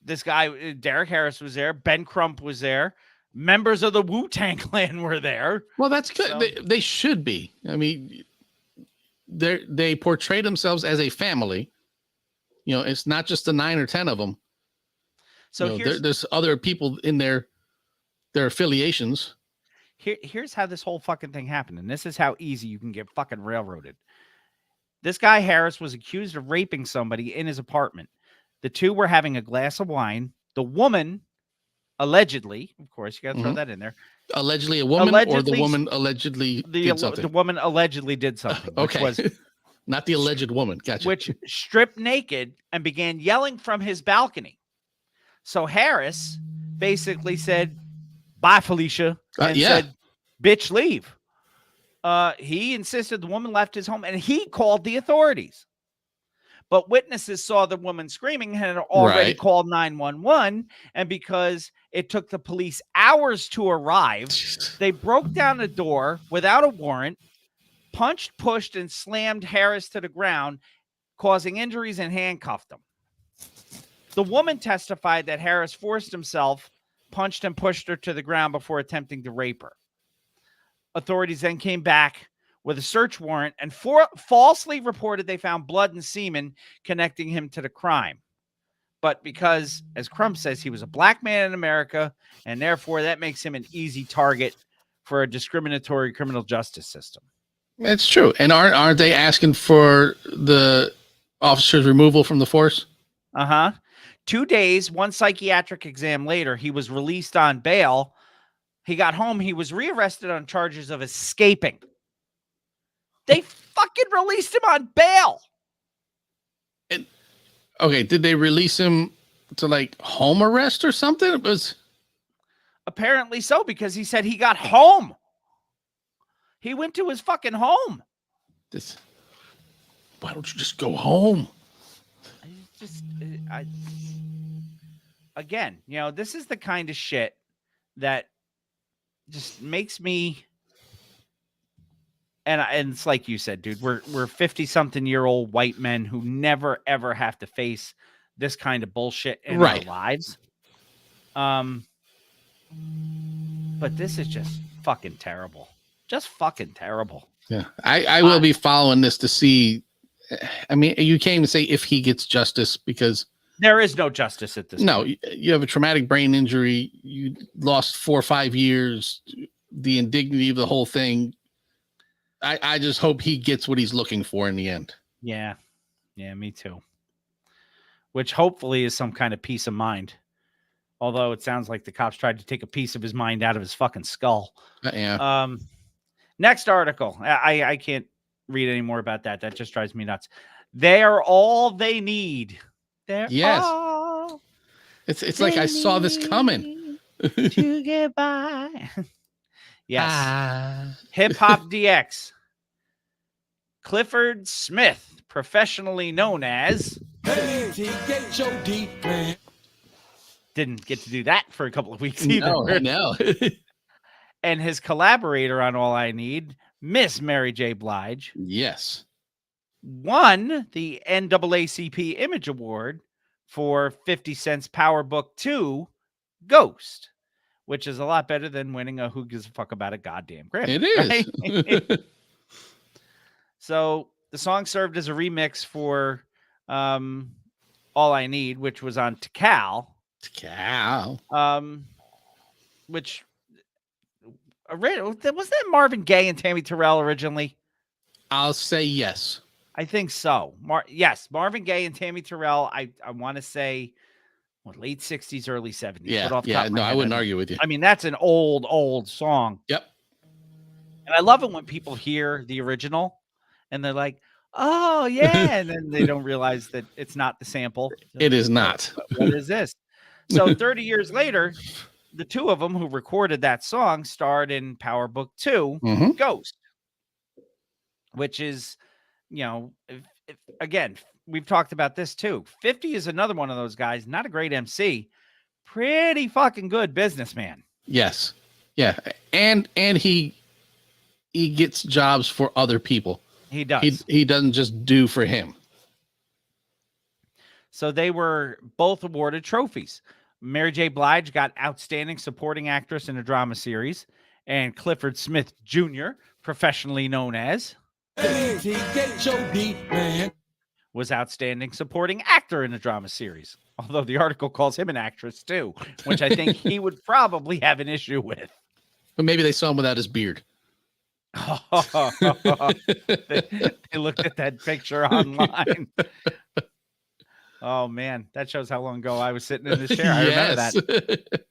this guy, Derek Harris, was there. Ben Crump was there. Members of the Wu-Tang Clan were there. Well, that's good. So- They should be. I mean, they portray themselves as a family. You know, it's not just the 9 or 10 of them. So You know, there's other people in their affiliations. here's how this whole fucking thing happened. And this is how easy you can get fucking railroaded. This guy Harris was accused of raping somebody in his apartment. The two were having a glass of wine. The woman, allegedly, of course, you got to throw that in there. Allegedly a woman, or the woman allegedly did something? The woman allegedly did something. Okay. Which was, not the alleged woman. Gotcha. which stripped naked and began yelling from his balcony. So Harris basically said, "Bye, Felicia," and said, "Bitch, leave." He insisted the woman left his home, and he called the authorities. But witnesses saw the woman screaming and had already called 911. And because it took the police hours to arrive, they broke down the door without a warrant, punched, pushed, and slammed Harris to the ground, causing injuries, and handcuffed him. The woman testified that Harris forced himself, punched and pushed her to the ground before attempting to rape her. Authorities then came back with a search warrant and falsely reported they found blood and semen connecting him to the crime. But because, as Crump says, he was a black man in America, and therefore that makes him an easy target for a discriminatory criminal justice system. It's true. And aren't they asking for the officer's removal from the force? 2 days, one psychiatric exam later, he was released on bail. He got home. He was rearrested on charges of escaping. They fucking released him on bail. Okay, did they release him to like home arrest or something? It was apparently so, because he said he got home. He went to his fucking home. Why don't you just go home? Again, you know, this is the kind of shit that just makes me. And it's like you said, dude, we're 50-something-year-old white men who never, ever have to face this kind of bullshit in our lives. But this is just fucking terrible. Just fucking terrible. Yeah. I will be following this to see. I mean, you can't even say if he gets justice, because there is no justice at this point. You have a traumatic brain injury. You lost 4 or 5 years, the indignity of the whole thing. I just hope he gets what he's looking for in the end. Yeah. Yeah, me too. Which hopefully is some kind of peace of mind. Although it sounds like the cops tried to take a piece of his mind out of his fucking skull. Yeah. Next article. I can't read any more about that. That just drives me nuts. They are all they need. Yes. It's like I saw this coming. To get by. Yes. Hip Hop DX. Clifford Smith, professionally known as. Didn't get to do that for a couple of weeks either. No. And his collaborator on All I Need, Miss Mary J. Blige. Yes. Won the NAACP Image Award for 50 Cent's Power Book 2, Ghost, which is a lot better than winning a Who Gives a Fuck About a Goddamn Grammy. It is. Right? So the song served as a remix for All I Need, which was on Tikal. Which was that Marvin Gaye and Tammy Terrell originally? I'll say yes. I think so. Yes, Marvin Gaye and Tammy Terrell. I want to say late 60s, early 70s. Yeah. No, I wouldn't argue with you. I mean, that's an old song. Yep. And I love it when people hear the original and they're like, "Oh yeah," and then they don't realize that it's not the sample. It is not. What is this? So 30 years later, the two of them who recorded that song starred in Power Book 2, Ghost, which is, you know, again, we've talked about this too. 50 is another one of those guys, not a great MC, pretty fucking good businessman. Yes. Yeah, and he gets jobs for other people. He does. He doesn't just do for him. So they were both awarded trophies. Mary J. Blige got Outstanding Supporting Actress in a Drama Series, and Clifford Smith Jr., professionally known as, was Outstanding Supporting Actor in a Drama Series. Although the article calls him an actress too, which I think he would probably have an issue with. But maybe they saw him without his beard. They looked at that picture online. Oh man, that shows how long ago I was sitting in this chair. I remember that.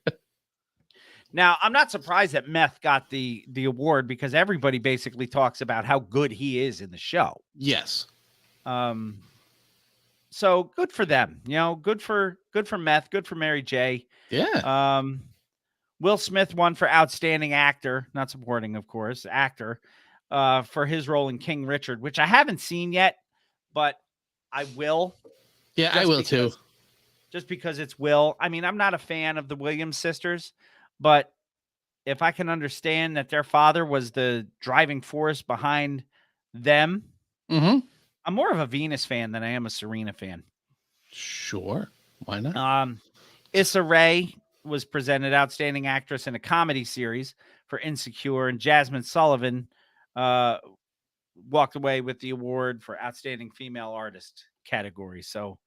Now, I'm not surprised that Meth got the award because everybody basically talks about how good he is in the show. Yes. So good for them. You know, good for Meth, good for Mary J. Yeah. Will Smith won for Outstanding Actor, not supporting, of course, actor, for his role in King Richard, which I haven't seen yet, but I will. Yeah, I will too. Just because it's Will. I mean, I'm not a fan of the Williams sisters, but if I can understand that their father was the driving force behind them, I'm more of a Venus fan than I am a Serena fan. Sure. Why not? Issa Rae was presented Outstanding Actress in a Comedy Series for Insecure, and Jasmine Sullivan walked away with the award for Outstanding Female Artist category. So,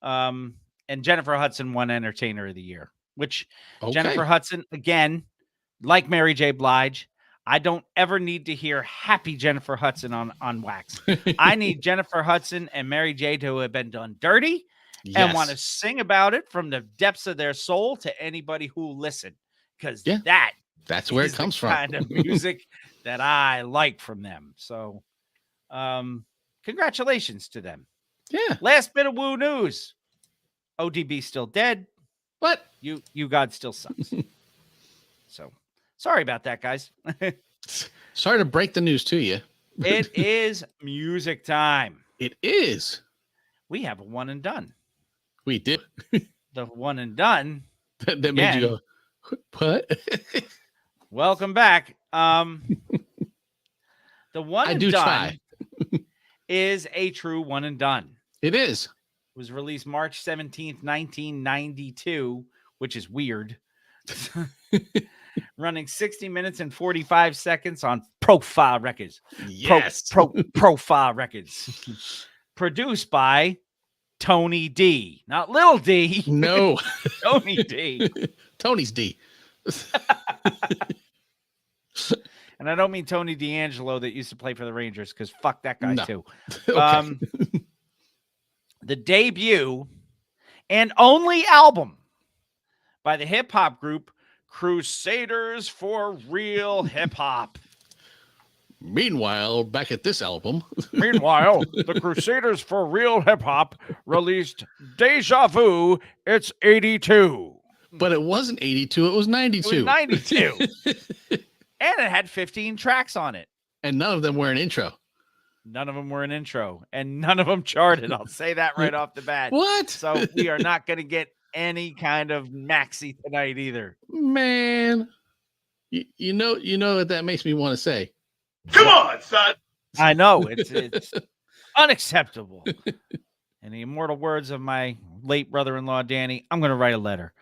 and Jennifer Hudson won Entertainer of the Year, which Jennifer Hudson, again, like Mary J. Blige, I don't ever need to hear happy Jennifer Hudson on wax. I need Jennifer Hudson and Mary J. to have been done dirty and want to sing about it from the depths of their soul to anybody who will listen. Because that's where it comes from. Kind of music that I like from them. So congratulations to them. Yeah. Last bit of woo news. ODB still dead. What? You God still sucks. So sorry about that, guys. Sorry to break the news to you. It is music time. It is. We have a one and done. We did. The one and done. that made you go, what? Welcome back. The one and done is a true one and done. It is. It was released March 17th, 1992, which is weird. Running 60 minutes and 45 seconds on Profile Records. Yes. Profile Records. Produced by Tony D. Not Lil D. No. Tony D. Tony's D. And I don't mean Tony D'Angelo that used to play for the Rangers, because fuck that guy too. Okay. The debut and only album by the hip hop group Crusaders for Real Hip Hop. Meanwhile, back at this album. The Crusaders for Real Hip Hop released Deja Vu. It's 82. But it wasn't 82, it was 92. It was 92. And it had 15 tracks on it. And none of them were an intro. None of them were an intro. And none of them charted. I'll say that right off the bat. What? So we are not going to get any kind of maxi tonight either. Man. You know what that makes me want to say. Come on, son. I know. It's unacceptable. In the immortal words of my late brother-in-law, Danny, I'm going to write a letter.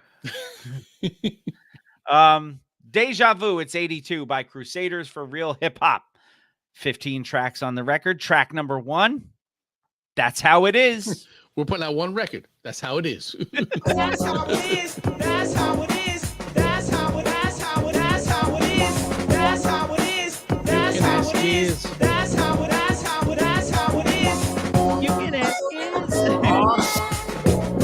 Deja Vu, it's 82 by Crusaders for Real Hip Hop. 15 tracks on the record. Track number 1, That's How It Is. We're putting out one record. That's how it is. That's how it is. That's how it is. That's how it is. That's how it is. That's how it is. That's how it is. That's how it is. You can ask kids.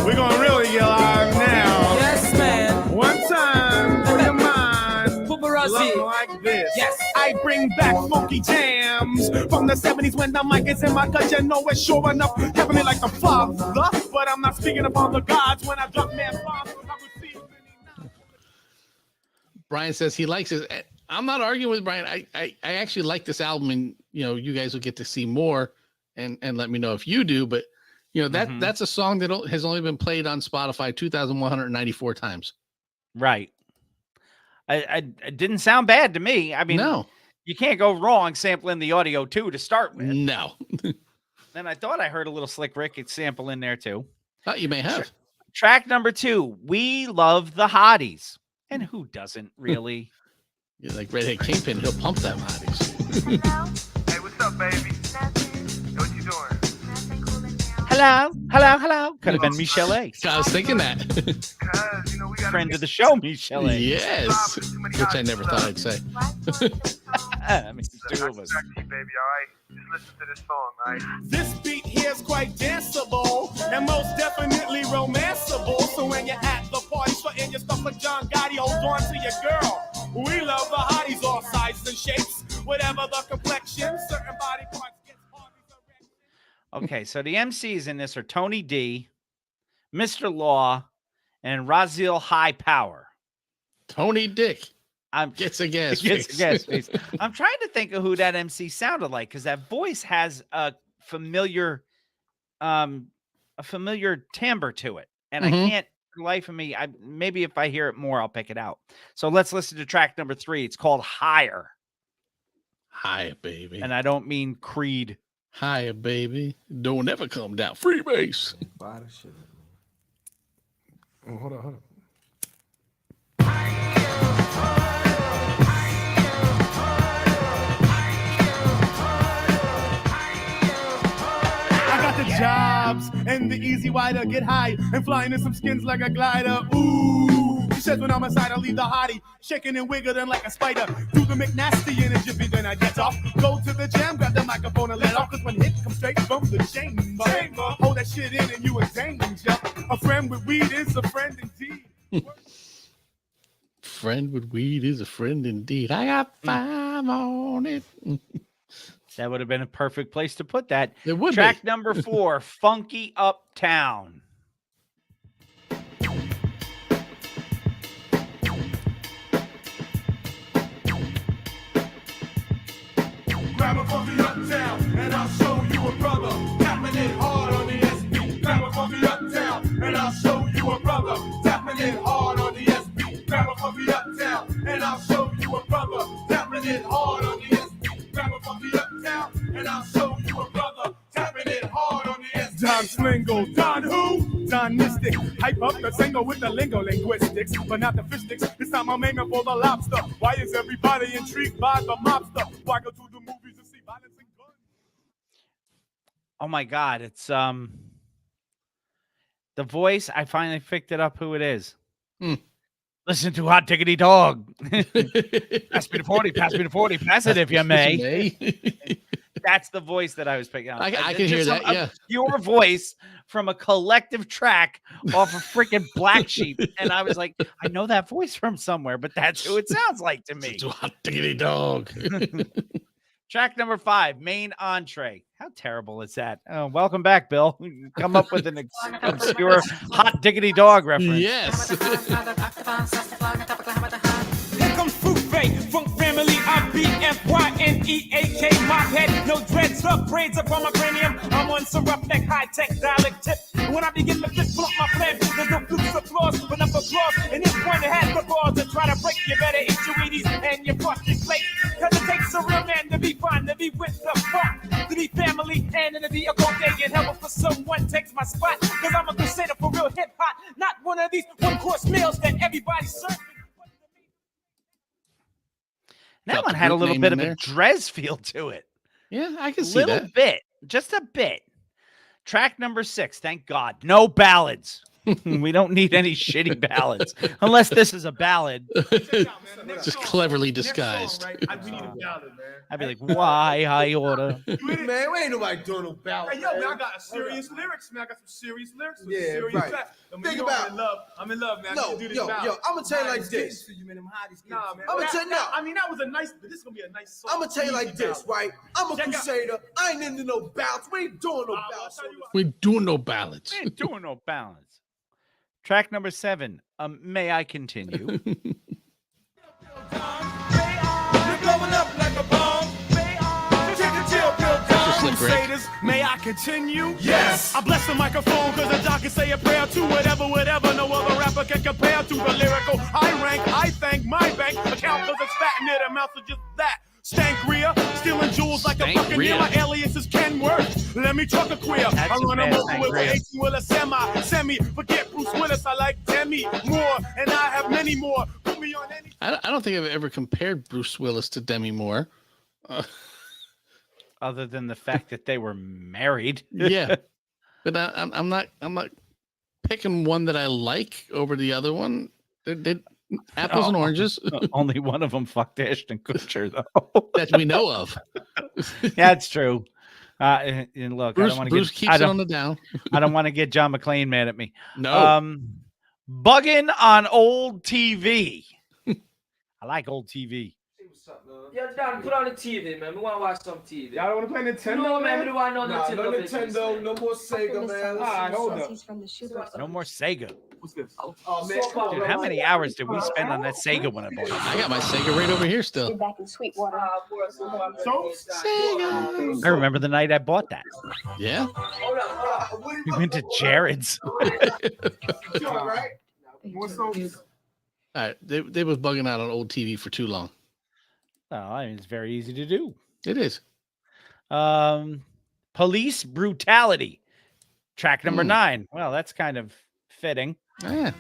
We're gonna really get live now. Yes, man. One time for your mind. Paparazzi. Love like this. Yes. I bring back funky jams from the 70s when the mic is in my gut. You know it's sure enough heavenly like the Father. But I'm not speaking upon the gods when I drop man bombs. Brian says he likes it. I'm not arguing with Brian. I actually like this album, and you guys will get to see more and let me know if you do. But that's a song that has only been played on Spotify 2,194 times. Right. It didn't sound bad to me. I mean, No. you can't go wrong sampling the audio too to start with. No. And I thought I heard a little Slick Rick sample in there too. You may have. Track number 2, We Love the Hotties. And who doesn't really? You're like Redhead Kingpin. He'll pump them hotties. Hey, what's up, baby? Hey, what you doing? Hello. Could have been Michelle A. I was thinking that. Friend of the show, Michelle A. Yes. Which I never thought I'd say. I mean, two of us. Baby, all right? Just listen to this song, all right? This beat here is quite danceable and most definitely romanceable. So when you're at the party, sweating your stuff with John Gotti, hold on to your girl. We love the hotties, all sizes and shapes, whatever the complexion, certain body parts. Okay, so the MCs in this are Tony D, Mr. Law, and Razil High Power. Tony Dick. I'm gets a gas face. I'm trying to think of who that MC sounded like because that voice has a familiar timbre to it, and I can't for the life of me. Maybe if I hear it more, I'll pick it out. So let's listen to track number 3. It's called Higher. Higher, baby. And I don't mean Creed. Higher, baby. Don't ever come down. Freebase. Oh, hold on. I got the jobs and the easy way to get high and flying in some skins like a glider. Ooh, she says when I'm inside, I leave the hottie shaking and wiggling like a spider. Do the McNasty in a jiffy, then I get off. Go to the jam, grab the microphone and let off. Cause when hit comes straight from the chamber. Hold that shit in and you in danger. A friend with weed is a friend indeed. Friend with weed is a friend indeed. I got 5 on it. That would have been a perfect place to put that. It would Track be. number 4, Funky Uptown. Grab a funky uptown and I'll show you a brother. Tapping it hard on the SB. Grab a funky uptown and I'll show you a brother. Tapping it hard on the SB. Grab a funky uptown and I'll show you a brother. Tapping it hard on the SB. Grab a funky uptown and I'll show you a brother. Tapping it hard on the SB. Don Slingo, Don who? Don Mystic. Hype up the single with the lingo linguistics, but not the fish sticks. This time I'm aiming for the lobster. Why is everybody intrigued by the mobster? Why go to the movies to see violence and guns? Oh my God, it's the voice. I finally picked it up who it is. Listen to Hot Diggity Dog. Pass me the 40, pass me the 40, pass it if you may. That's the voice that I was picking up. I can hear that, yeah. Your voice from a collective track off of freaking Black Sheep. And I was like, I know that voice from somewhere, but that's who it sounds like to me. Hot Diggity Dog. Track number 5, Main Entree. How terrible is that? Oh, welcome back, Bill. Come up with an obscure Hot Diggity Dog reference. Yes. Here comes Fruit Bay, Funk Family, IBFYNEAK, my head, no dreads, up braids up on my cranium. I'm on some rough neck, high tech dialect tip. When I begin to fist bump my plan, there's no flukes applause, but enough applause. And this point has the balls to try to break. You better eat your Wheaties and your frosted flakes. Cause it takes a real man to be fun, to be with the funk, to be family, and to be a cold day and help for someone takes my spot. Cause I'm a crusader for real hip hop, not one of these one-course meals that everybody serves. That one had a little bit of a Drez feel to it. Yeah, I can see that. Little bit, just a bit. Track number 6, thank God. No ballads. We don't need any shitty ballads. Unless this is a ballad. Just cleverly disguised. We need a ballad, man. I'd be like, why I oughta. Man, we ain't nobody doing no ballad. Hey, yo, man, I got serious lyrics, man. I got some serious lyrics. Yeah, serious right. tracks. I mean, Think yo, about- I'm in love, man. I No, need to do this yo, ballad. I'm gonna tell you like this. Nah, man. I'ma tell you now. I mean, that was a nice, but this is gonna be a nice song. I'm gonna tell you like this, right? I'm a Check out- crusader. I ain't into no ballads. We ain't doing no ballads. We doing no ballads. We ain't doing no ballads. Track number 7, May I Continue? You're blowing up like a bomb. Take a chill pill, Tom. Slick Rick. Crusaders, may I continue? Yes. I bless the microphone cause the doc can say a prayer to whatever, no other rapper can compare to the lyrical high rank. I thank my bank account cause it's fat and it amounts to just that. Stankria, stealing jewels like a buccaneer. My alias is Ken Worth. Let me talk a queer. I run a motor with an 18 with a semi. Forget Bruce Willis, I like Demi Moore, and I have many more. Put me on any. I don't think I've ever compared Bruce Willis to Demi Moore. Other than the fact that they were married. Yeah, but I'm not picking one that I like over the other one. They're apples and oranges. Only one of them fucked Ashton Kutcher, though. That we know of. Yeah, it's true. And look, Bruce, I don't want to Bruce keeps it on the down. I don't want to get John McClane mad at me. No. Bugging on old TV. I like old TV. Yo, Don, put on the TV, man. We want to watch some TV. Y'all don't want to play Nintendo? No, man. We don't want no Nah, Nintendo. no Nintendo, no more Sega, man. Alright, hold up. No more Sega. What's this? Oh, man. Dude, how many hours did we spend on that Sega when I bought it? I got my Sega right over here still. Back in Sweetwater. I remember the night I bought that. Yeah. We went to Jared's. All right. More songs. All right. They was bugging out on old TV for too long. Oh, I mean, it's very easy to do. It is. Police brutality. Track number 9. Well, that's kind of fitting. Yeah.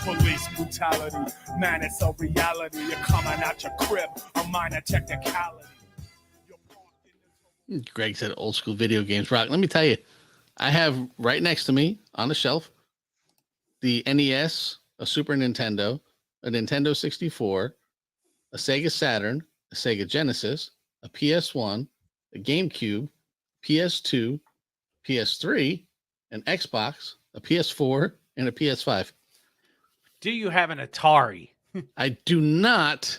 Police brutality, man, it's a reality. You're coming out your crib, a minor technicality. Greg said old school video games rock. Let me tell you, I have right next to me on the shelf the NES, a Super Nintendo, a Nintendo 64, a Sega Saturn, a Sega Genesis, a PS1, a GameCube, PS2, PS3, an Xbox, a PS4, and a PS5. Do you have an Atari? I do not,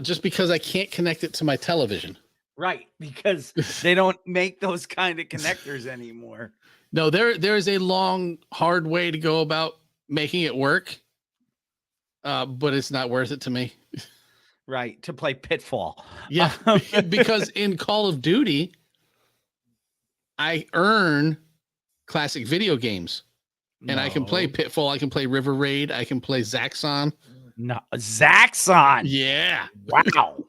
just because I can't connect it to my television. Right, because they don't make those kind of connectors anymore. No, there is a long, hard way to go about making it work, but it's not worth it to me. Right, to play Pitfall. Yeah, because in Call of Duty, I earn classic video games. And I can play Pitfall, I can play River Raid, I can play Zaxxon. No, Zaxxon. Yeah. Wow.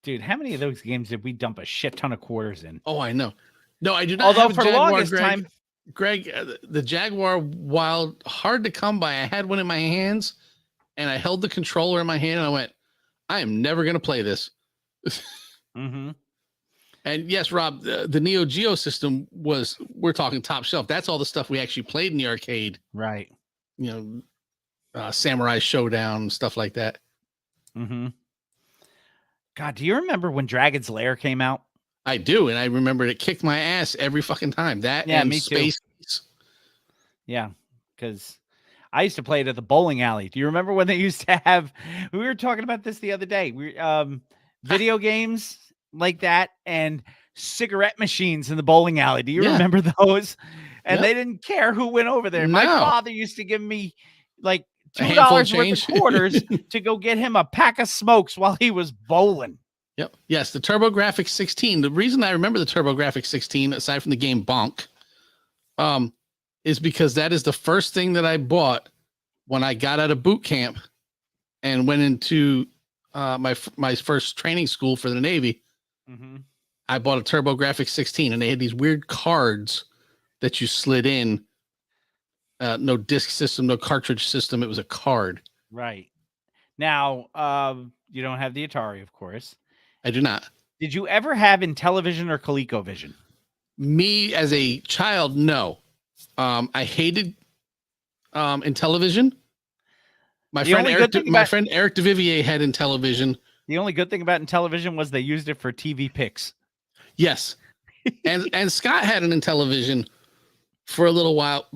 Dude, how many of those games did we dump a shit ton of quarters in? Oh, I know. No, I do not. Although have a for Jaguar, longest Greg. time, Greg, the Jaguar, while hard to come by, I had one in my hands, and I held the controller in my hand, and I went, I am never going to play this. Mm-hmm. And yes, Rob, the Neo Geo system we're talking top shelf. That's all the stuff we actually played in the arcade. Right. You know, Samurai Showdown, stuff like that. Mm-hmm. God, do you remember when Dragon's Lair came out? I do, and I remember it kicked my ass every fucking time. That Yeah, and me too. Space. Yeah, because I used to play it at the bowling alley. Do you remember when they used to have? We were talking about this the other day. Video games like that and cigarette machines in the bowling alley. Do you remember those? And they didn't care who went over there. My father used to give me like $2 worth of quarters to go get him a pack of smokes while he was bowling. Yep. Yes, the TurboGrafx 16. The reason I remember the TurboGrafx 16, aside from the game Bonk, is because that is the first thing that I bought when I got out of boot camp and went into my first training school for the Navy. Mm-hmm. I bought a TurboGrafx 16, and they had these weird cards that you slid in. No disc system, no cartridge system. It was a card. Right. Now, you don't have the Atari, of course. I do not. Did you ever have Intellivision or ColecoVision? Me as a child, no. I hated Intellivision. My friend Eric DeVivier had Intellivision. The only good thing about Intellivision was they used it for TV picks. Yes. And Scott had an Intellivision for a little while.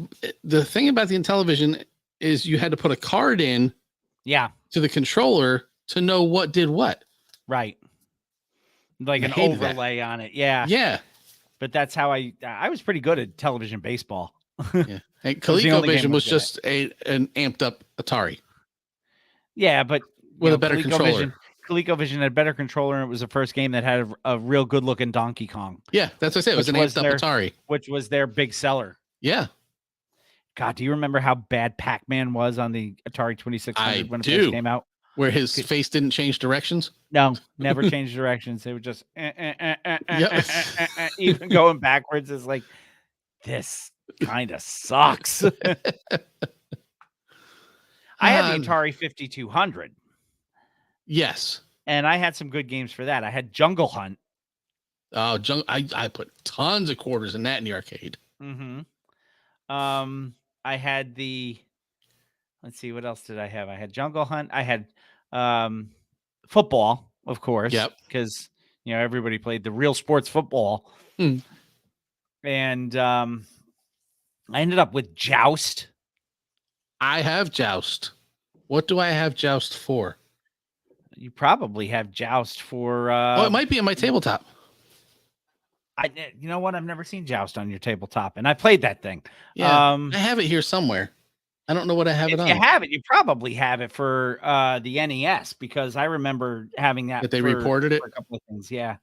The thing about the Intellivision is you had to put a card in Yeah, to the controller to know what did what. right. Like I an hated that. overlay on it. Yeah. Yeah. But that's how I was pretty good at television baseball. Yeah. And was the only game ColecoVision I was was good just an amped up Atari. Yeah, but With a better controller. ColecoVision had a better controller, and it was the first game that had a real good looking Donkey Kong. Yeah, that's what I said. It was an amped up Atari. Which was their big seller. Yeah. God, do you remember how bad Pac-Man was on the Atari 2600 when it first came out? Where his face didn't change directions? No, never changed directions. They would just even going backwards is like, this kind of sucks. I had the Atari 5200. Yes. And I had some good games for that. I had Jungle Hunt. Oh, I put tons of quarters in that in the arcade. Mm-hmm. I had let's see, what else did I have? I had Jungle Hunt. I had football, of course. Yep. Because everybody played the real sports football. And I ended up with Joust. I have Joust. What do I have Joust for? You probably have Joust for it might be in my tabletop. You know what? I've never seen Joust on your tabletop, and I played that thing. Yeah, I have it here somewhere. I don't know what I have it on. If you have it, you probably have it for the NES, because I remember having that. That they reported it? For a couple of things, yeah.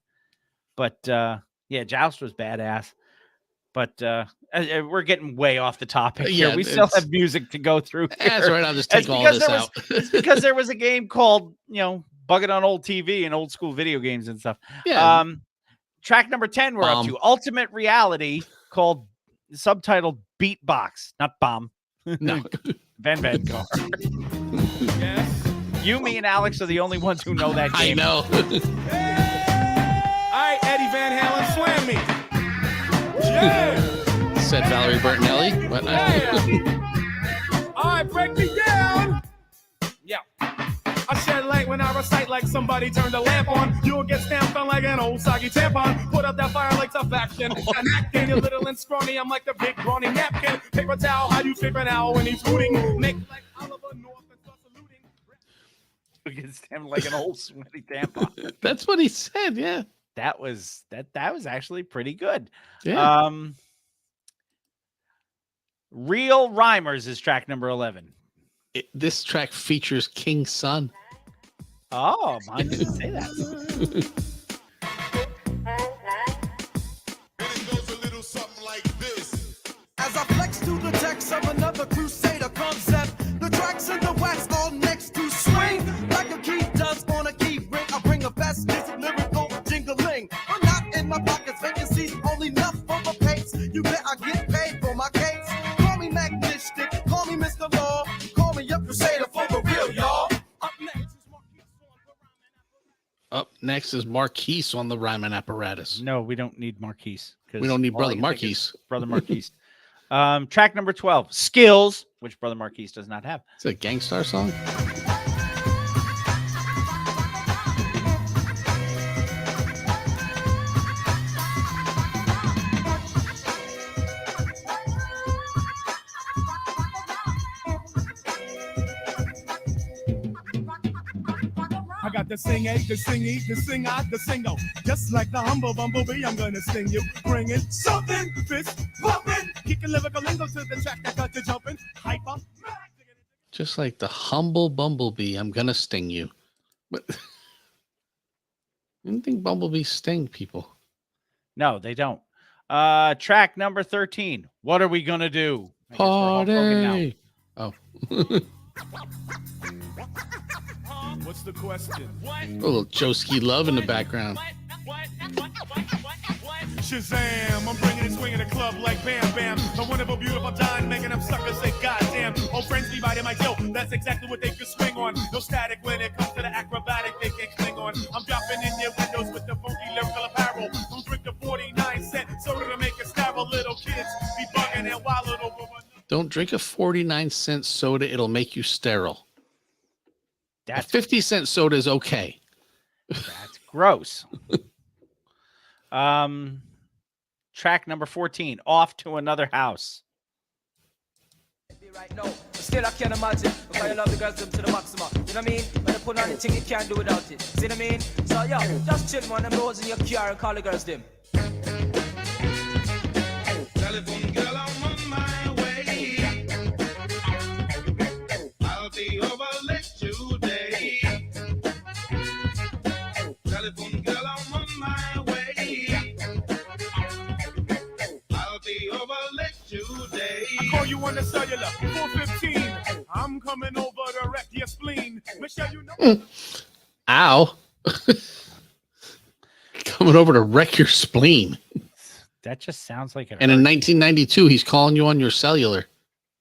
But yeah, Joust was badass. But we're getting way off the topic here. Yeah, We still have music to go through here. That's right. I'll just take all this out. It's because there was a game called, Bugging on Old TV and old school video games and stuff. Yeah. Track number 10, we're up to Ultimate Reality, called subtitled Beatbox, not Bomb. No. Van Gogh. You, me, and Alex are the only ones who know that game. I know. All right, Eddie Van Halen, slam me. Yeah. Said Valerie Bertinelli. What? All right, break me down. Yeah. I shed light when I recite like somebody turned a lamp on. You'll get stamped on like an old soggy tampon. Put up that fire like tough action. An acting a little and scrawny. I'm like the big brawny napkin. Paper towel, how do you figure now when he's hooting? Make like Oliver North and start saluting. You get stamped like an old sweaty tampon. That's what he said. Yeah. That was actually pretty good. Yeah. Real Rhymers is track number 11. This track features King Sun. Oh, mine didn't say that. As I flex to the text of another crusader concept, the tracks in the wax all next to swing like a key does on a key ring. I bring a best lyrical jingling, but not in my pockets. Vacancies only enough for the pace. You bet I get paid for my case. Call me Magnistic, call me Mr. Law, call me a crusader for the real, y'all. Up next is Marquise on the rhyming apparatus. No, we don't need Marquise. We don't need all I Brother can think Marquise. is Brother Marquise. Track number 12, Skills, which Brother Marquise does not have. It's a Gangstar song. I got the sing A, the sing E, the sing I, the single. Just like the humble bumblebee, I'm gonna sting you. Bringing something, fist bumping. Kicking lyrical lingo to the track that got you jumping. Hyper. Just like the humble bumblebee, I'm gonna sting you. But I didn't think bumblebees sting people. No, they don't. Track number 13, What Are We Gonna Do? I guess we're all broken now. Oh. What's the question? A little Joeski Love in the background. Shazam, I'm bringing it, swinging the club like Bam Bam. A wonderful, beautiful time, making them suckers say goddamn. Old friends be biting my tail, that's exactly what they can swing on. No static when it comes to the acrobatic, they can cling on. I'm dropping in their windows with the funky lyrical apparel. I'm drinking 49-cent soda to make it sterile. Little kids be bugging and wilding over. Don't drink a 49-cent soda, it'll make you sterile. That's a 50-cent soda is okay. That's gross. Track number 14, Off to Another House. Right now, but still I can't imagine because I love the girls them to the maximum. You know what I mean? When they put on the thing, you can't do without it. See what I mean? So yeah, just chill, man. Them roads in your car and call the girls them. Telephone girl, I'm on my way. I'll be over late today. Telephone girl, I'm on my way. I'll be over late today. I call you on the cellular, 415. I'm coming over to wreck your spleen. Make sure you know. Ow. Coming over to wreck your spleen. That just sounds like it. And in 1992, he's calling you on your cellular.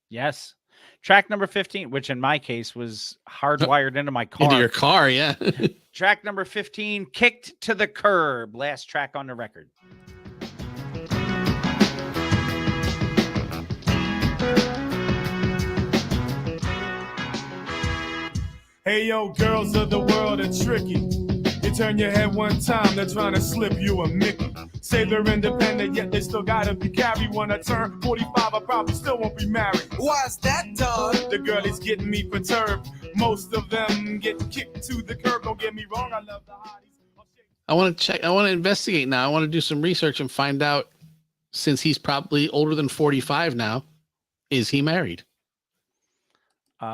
Yes. Track number 15, which in my case was hardwired into my car. Into your car, yeah. Track number 15, Kicked to the Curb. Last track on the record. Hey yo, girls of the world are tricky. You turn your head one time, they're trying to slip you a Mickey. Say they're independent, yet they still gotta be carried. When I turn 45, I probably still won't be married. Why's that, dog? The girl is getting me perturbed. Most of them get kicked to the curb. Don't get me wrong, I love the hotties. I want to check. I want to investigate now. I want to do some research and find out, since he's probably older than 45 now, is he married? You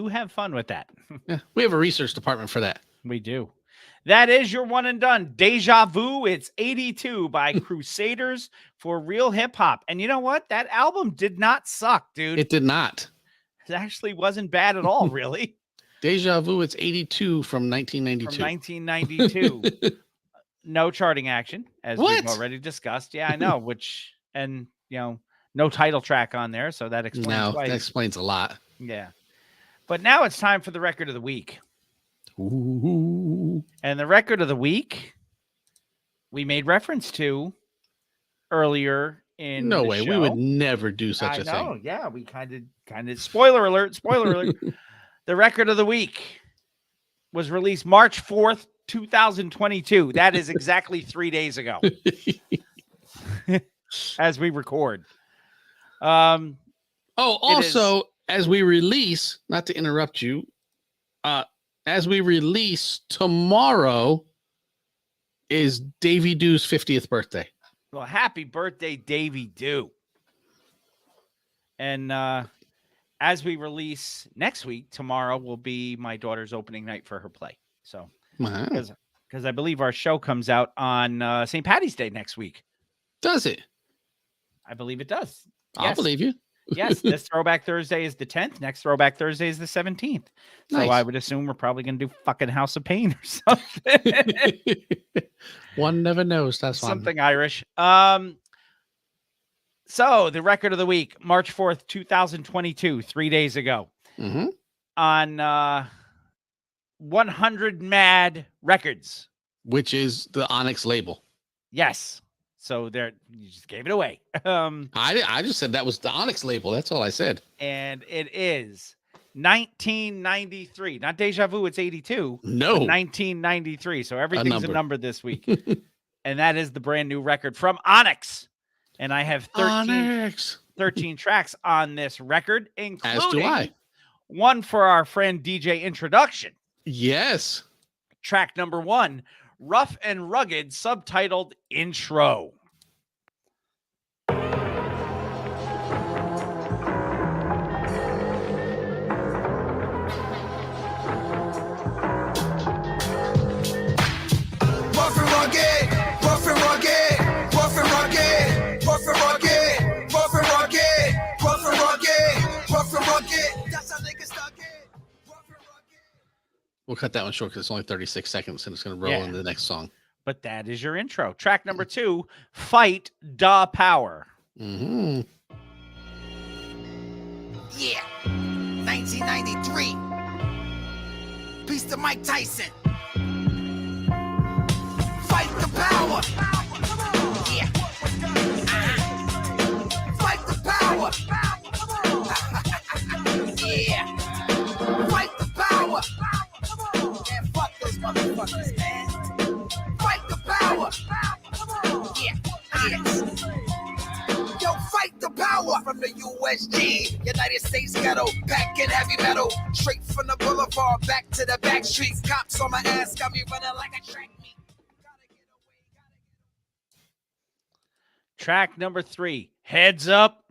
have fun with that. Yeah, we have a research department for that. We do. That is your one and done. Deja Vu. It's 82 by Crusaders for Real Hip Hop. And you know what? That album did not suck, dude. It did not. It actually wasn't bad at all, really. Deja Vu. It's 82 from 1992. From 1992. No charting action, as we've already discussed. Yeah, I know. No title track on there, so that explains. No, that explains a lot. Yeah, but now it's time for the record of the week. Ooh. And the record of the week, we made reference to earlier in. No the way, show. we would never do such a thing. Yeah, we kind of. Spoiler alert! Spoiler alert! The record of the week was released March 4th, 2022. That is exactly 3 days ago, as we record. Also, as we release, not to interrupt you, as we release tomorrow is Davey Doo's 50th birthday. Well, happy birthday, Davey Doo. And as we release next week, tomorrow will be my daughter's opening night for her play. So, because I believe our show comes out on St. Patty's Day next week. Does it? I believe it does. I'll believe you. Yes, this Throwback Thursday is the 10th. Next Throwback Thursday is the 17th. So Nice. I would assume we're probably going to do fucking House of Pain or something. One never knows. That's something Irish. So the record of the week, March 4th, 2022, 3 days ago, on 100 Mad Records, which is the Onyx label. Yes. So there, you just gave it away. I just said that was the Onyx label. That's all I said. And it is 1993. Not Deja Vu, it's 82. No. 1993. So everything's a number this week. And that is the brand new record from Onyx. And I have 13 tracks on this record, including As do I. One for our friend DJ Introduction. Yes. Track number 1, Rough and Rugged, subtitled Intro. Rough and rugged, rough and rugged, rough and rugged, rough and rugged, rough and rugged, rough and rugged, rough and rugged. That's how niggas start it. We'll cut that one short because it's only 36 seconds and it's going to roll into the next song. But that is your intro. Track number 2, Fight Da Power. Mm-hmm. Yeah, 1993. Peace to Mike Tyson. Fight the power. Yeah. Fight the power. Yeah. Fight the power. Man, fuck those motherfuckers, man. Fight the power. Yeah. USG, United States ghetto, packing heavy metal. Straight from the boulevard, back to the back streets. Cops on my ass, got me running like a track meet. Track number 3, Heads Up.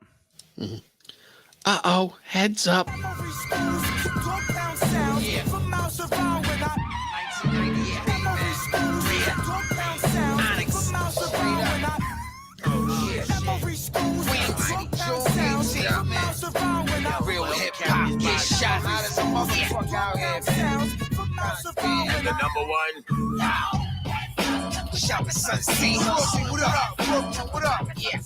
Uh-oh, heads up. Real hip hop get shot out as a motherfucker out here, man. And the number 1. Shout to Sun C. What up? What up? Yeah.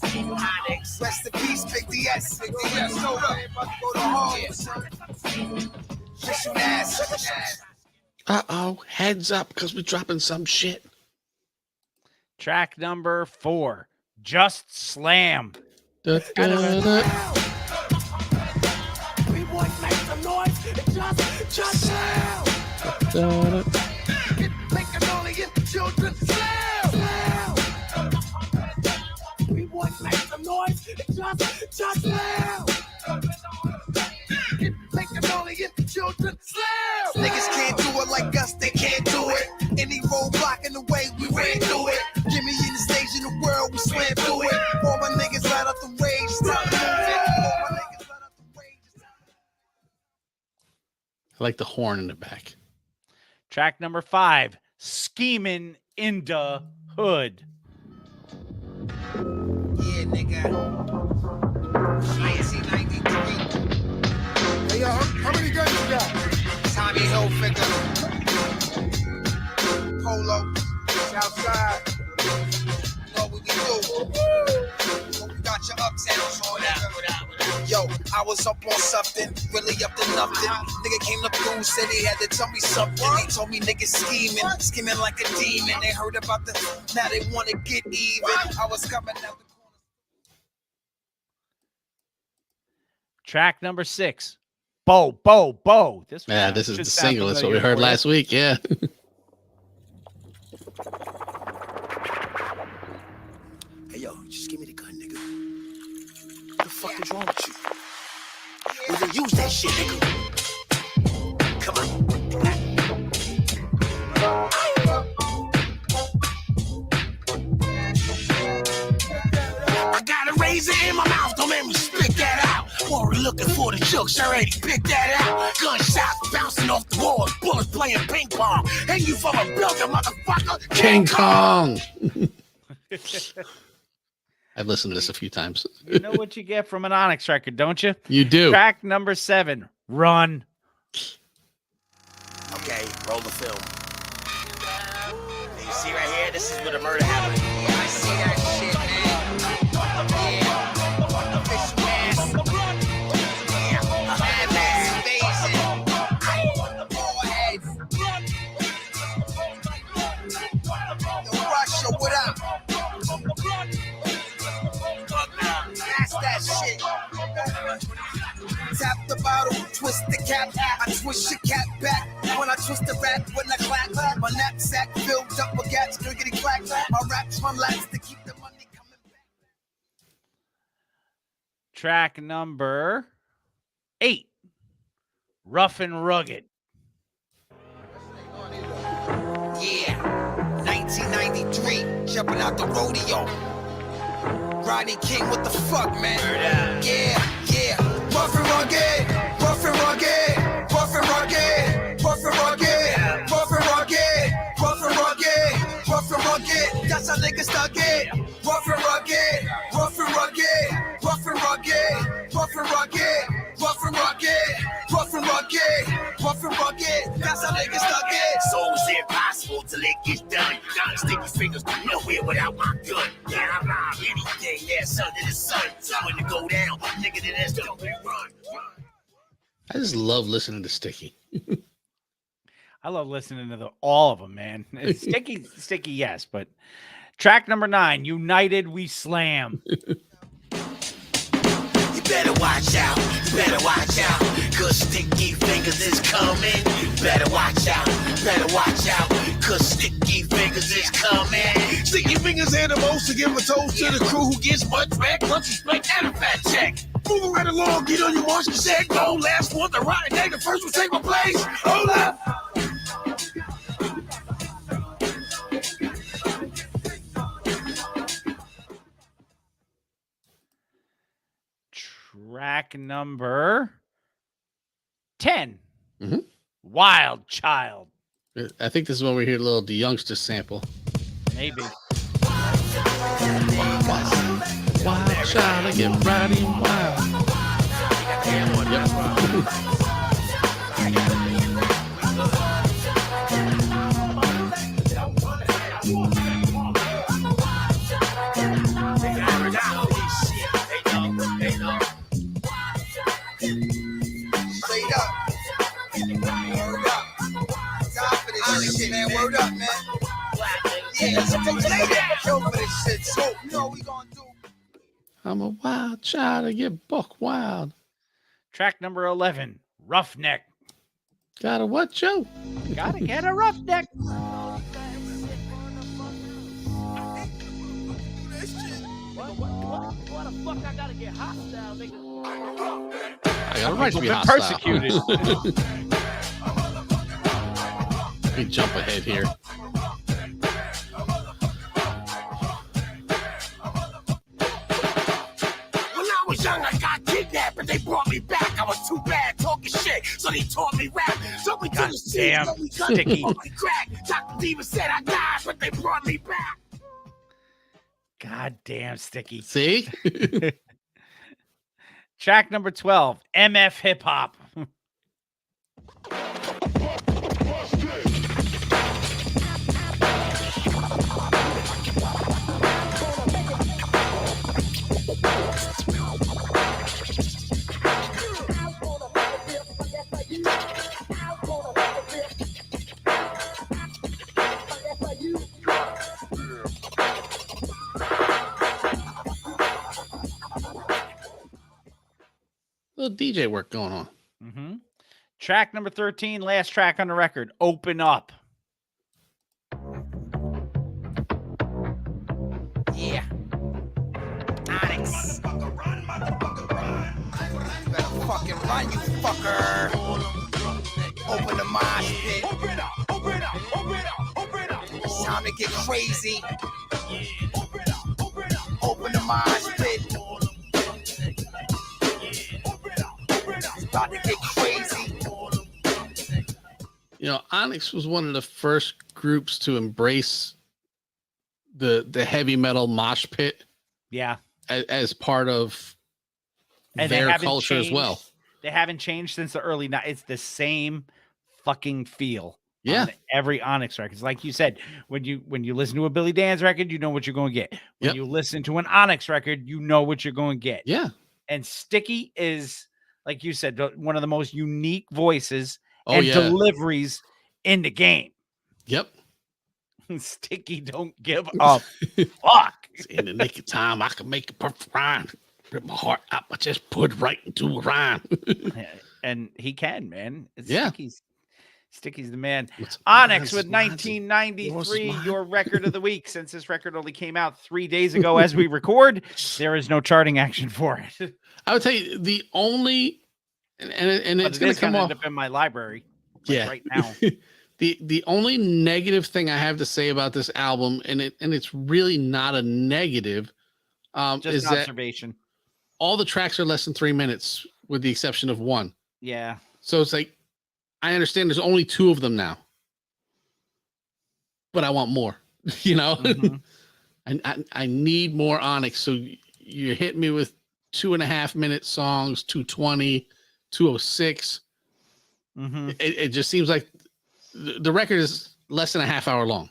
Onyx. Rest in peace, Big DS. Big DS. Hold up. About to go to hard. Kiss your ass. Uh-oh, heads up, because we're dropping some shit. Track number 4, Just Slam. Da, da, da. Just slam. Da, da. Making all of your children slam. We want make some noise. Just slam. Making all of your children slam. Niggas can't do it like us. They can't do it. Any roadblock in the way, we ran through it. Give me any stage in the world, we slam through it. All my niggas right out the rage, it's time to move it. All my niggas right out the rage, it's time to I like the horn in the back. Track number 5, Schemin' in the Hood. Yeah, nigga. 1993. Hey, yo, how many guns you got? Tommy Hilfiger. Polo. Southside. You know what we do. We got your uptown on that. Yo, I was up on something, really up to nothing. Nigga came to through, said he had to tell me something. He told me niggas scheming like a demon. They heard about the, now they want to get even. I was coming out the corner. Track number 6, Bo, Bo, Bo. This This is should the sound single. That's what we familiar heard for you. last week. Yeah. Hey, yo, just give me the gun, nigga. What the fuck is wrong with you? We can use that shit, nigga. Come on. I got a razor in my mouth, don't make me spit that out. Warrior looking for the jokes, already picked that out. Gunshots bouncing off the walls, bullets playing ping pong. And you from a building, motherfucker. King Kong. I've listened to this a few times. You know what you get from an Onyx record, don't you? You do. Track number 7, Run. Okay, roll the film. You see right here, this is where the murder happened. Yeah, I see that shit, man. Yeah. Fish ass. Yeah. A madman invasion. Forehead. Yo, Russia, what up? That's that shit. Tap the bottle, twist the cap. I twist your cat back. When I twist the rap, when I clap, my knapsack filled up with gats, clickety clack. My raps run laps to keep the money coming back. Track number 8, Rough and Rugged. Yeah, 1993, jumping out the rodeo. Rodney King, what the fuck, man? Yeah, yeah. Rough and rugged, rough and rugged, rough and rugged, rough and rugged, rough and rugged, rough and rugged, rough and rugged. That's how niggas start it. Rough and rugged, rough and rugged, rough and rugged, rough and rugged, rough and rugged, rough and rugged, rough and rugged. That's how niggas start it. So it's impossible till it gets done. Gotta stick your fingers nowhere without my gun. Yeah, I'm not anything that's under the sun. So when it go down, nigga, then that's the run. I just love listening to Sticky. I love listening to all of them, man. It's sticky, yes, but track number 9, United We Slam. You better watch out, cause sticky fingers is coming. You better watch out, cause sticky fingers is coming. Sticky fingers and the most to give a toast to the crew who gets much back, much respect and a fat check. Moving right along, get on your march and set, go. Last one, the rotten egg, the first one take my place. Hold up. Track number 10. Mhm. Wild Child. I think this is when we hear a little the youngster sample. Maybe. Wild child, I get rowdy and wild. Straight up. Word up. Time for this shit, man. Word up, man. Yeah, let's take that. Kill for this shit. So, you know what we gonna do? I'm a wild child, I get buck wild. Track number 11. Roughneck. Got a what, Joe? Gotta get a roughneck. What the fuck? I gotta get hostile, nigga. I got a right to be Been hostile. persecuted. Let me jump ahead here. When I was young, I got kidnapped, but they brought me back. I was too bad talking shit, so they taught me rap. So we took the damn, so we cut Sticky. me crack. Dr. Diva said I died, but they brought me back. God damn, Sticky. See? Track number 12. MF Hip Hop. Little DJ work going on. Mm-hmm. Track number 13. Last track on the record. Open Up. Yeah. Onyx. Better fucking run, you fucker. Open the mosh pit. Open up, open up, open up, open up. It's time to get crazy. Open up, open up. Open the mosh pit. It's about to get crazy. You know, Onyx was one of the first groups to embrace the heavy metal mosh pit Yeah. as part of And they their haven't culture as well. changed. They haven't changed since the early night. It's the same fucking feel. Yeah. On every Onyx record. It's like you said, when you listen to a Billy Dan's record, you know what you're going to get. When Yep. you listen to an Onyx record, you know what you're going to get. Yeah. And Sticky is, like you said, one of the most unique voices Oh, and yeah. deliveries in the game. Yep. Sticky don't give up. Fuck. In the nick of time, I can make a perfect rhyme. Rip my heart out, but just put it right into a rhyme. And he can, man. Yeah. Sticky's the man. What's Onyx mine's with mine? 1993, Yours is your record of the week. Since this record only came out 3 days ago as we record, there is no charting action for it. I would tell you the only, and But it's it going is to come gonna off. end up in my library Yeah. right now. The only negative thing I have to say about this album, and it's really not a negative, Just is an that observation. all the tracks are less than 3 minutes, with the exception of one. Yeah. So it's like, I understand there's only 2 of them now, but I want more. You know, Mhm. I need more Onyx. So you're hitting me with 2.5 minute songs, 220, 206. Mhm. It just seems like the record is less than a half hour long.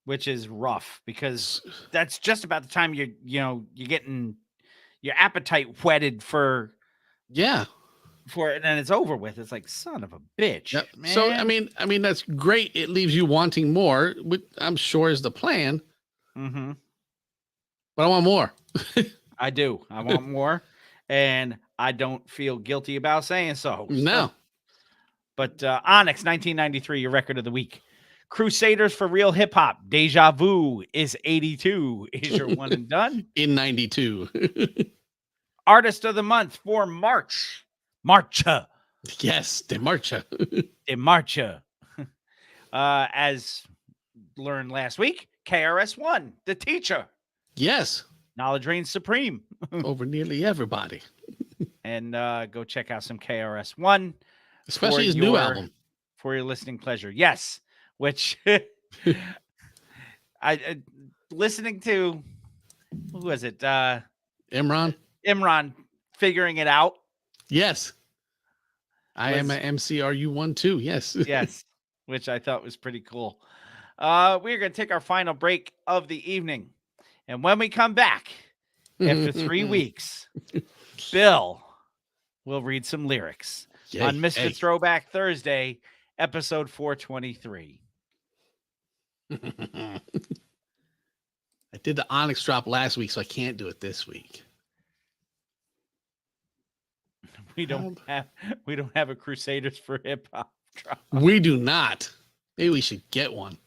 Which is rough because that's just about the time you're getting your appetite whetted for Yeah. it, and it's over with. It's like, son of a bitch. Yep. So I man. mean that's great. It leaves you wanting more, which I'm sure is the plan. Mhm. But I want more. I do. I want more, and I don't feel guilty about saying so. No. But Onyx, 1993, your record of the week. Crusaders for Real Hip Hop, Deja Vu is 82. Is your one and done? In 92. artist of the month for March. Marcha. Yes, De Marcha. De Marcha. As learned last week, KRS-One, the teacher. Yes. Knowledge reigns supreme. Over nearly everybody. And go check out some KRS-One. Especially his new album. For your listening pleasure. Yes. Which I listening to, who was it? Imran figuring it out. Yes. I am a MCRU1 too. Yes. Yes. Which I thought was pretty cool. We're going to take our final break of the evening. And when we come back, after 3 weeks, Bill will read some lyrics on Mr. Throwback Thursday, episode 423. I did the Onyx drop last week, so I can't do it this week. We don't have a Crusaders for Hip Hop drop. We do not. Maybe we should get one.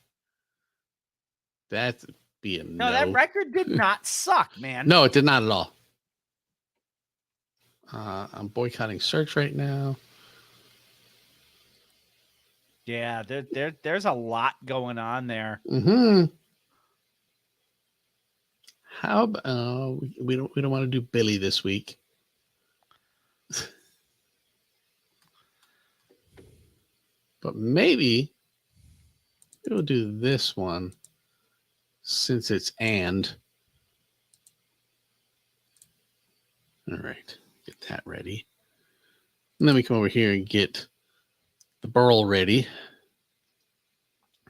That'd be a no. That record did not suck, man. No, it did not at all. I'm boycotting search right now. Yeah, there's a lot going on there. Mm-hmm. How about we don't want to do Billy this week. But maybe we'll do this one since it's and. All right, get that ready. And then we come over here and get the Burl ready.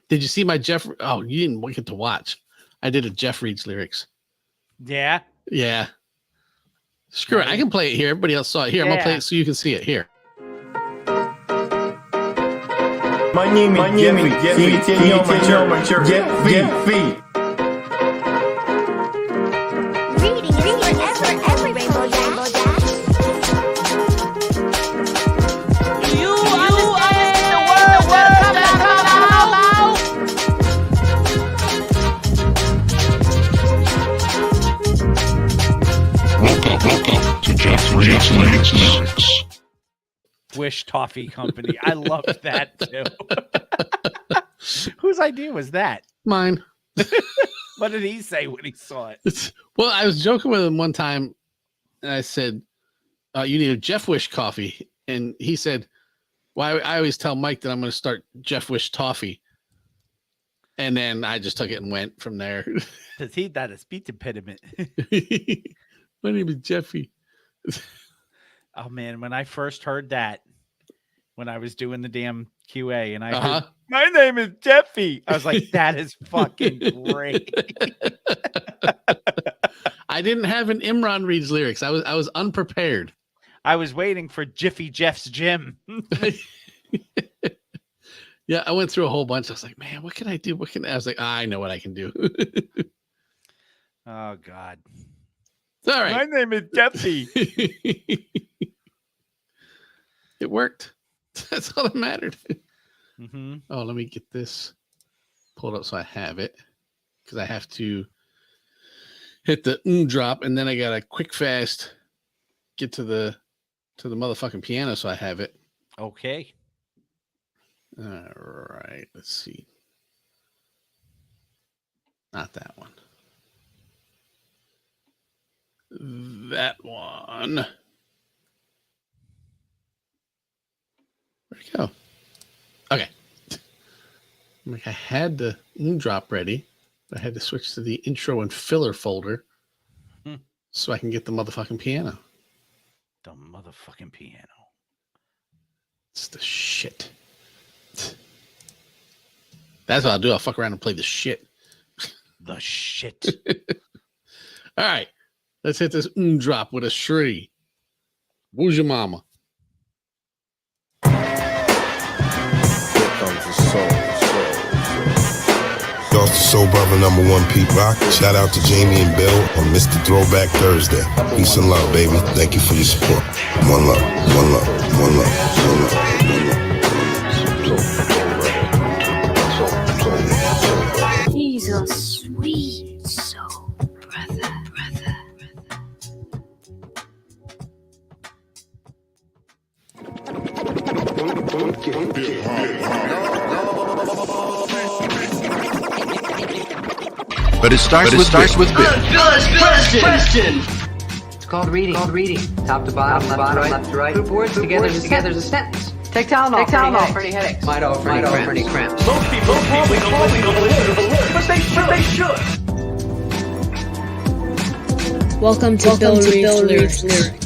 Did you see my Jeff? Oh, you didn't get to watch. I did a Jeff Reed's lyrics. Yeah. Yeah. Screw it. I can play it here. Everybody else saw it. Here, I'm going to play it so you can see it. Here. My name is Jeffy. Welcome to Jeff Reed's Lyrics. Wish Toffee Company. I loved that too. Whose idea was that? Mine. What did he say when he saw it? Well, I was joking with him one time, and I said, "You need a Jeff Wish coffee," and he said, "Well, I always tell Mike that I'm going to start Jeff Wish Toffee," and then I just took it and went from there. Does he that a speech impediment? My name is Jeffy. Oh man, when I first heard that, when I was doing the damn QA, and I heard, my name is Jeffy, I was like, that is fucking great. I didn't have an Imran Reed's lyrics. I was unprepared. I was waiting for Jiffy Jeff's Gym. Yeah, I went through a whole bunch. I was like, man, what can I do? I was like, I know what I can do. Oh God. All right. My name is Jeffy. It worked. That's all that mattered. Mm-hmm. Oh, let me get this pulled up so I have it, because I have to hit the drop, and then I gotta quick fast get to the motherfucking piano so I have it. Okay. All right. Let's see. Not that one. That one. Where'd it go? Okay. Like I had the drop ready, but I had to switch to the intro and filler folder so I can get the motherfucking piano. The motherfucking piano. It's the shit. That's what I'll do. I'll fuck around and play the shit. The shit. All right. Let's hit this drop with a Shri. Who's your mama? Y'all's the Soul Brother #1 Pete Rock. Shout out to Jamie and Bill on Mr. Throwback Thursday. Peace and love, baby. Thank you for your support. One love, one love, one love, one love, one love. He's a sweet soul brother. But it starts with Bill. It's called reading. Top to bottom, left to right. Group words together is a sentence. Take Tylenol for any headaches. Midol for any cramps. Most people probably don't listen to the lyrics, but they should. Welcome to Bill Reed's Lyrics.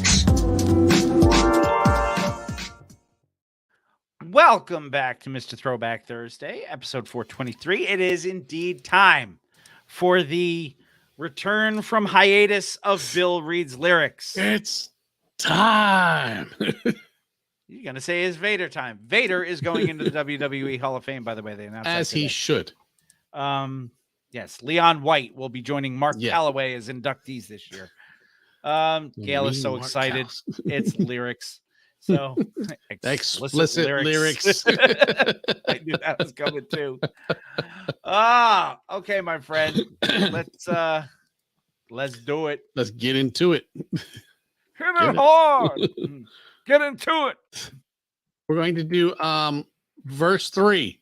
Welcome back to Mr. Throwback Thursday, episode 423. It is indeed time for the return from hiatus of Bill Reed's Lyrics. It's time. You're going to say it's Vader time. Vader is going into the WWE Hall of Fame, by the way. They announced As that today. he should. Yes, Leon White will be joining Mark Calloway as inductees this year. Gail is so excited. It's lyrics. So explicit lyrics. I knew that was coming too. Okay, my friend. Let's do it. Let's get into it. Hit it hard. Get into it. We're going to do verse 3.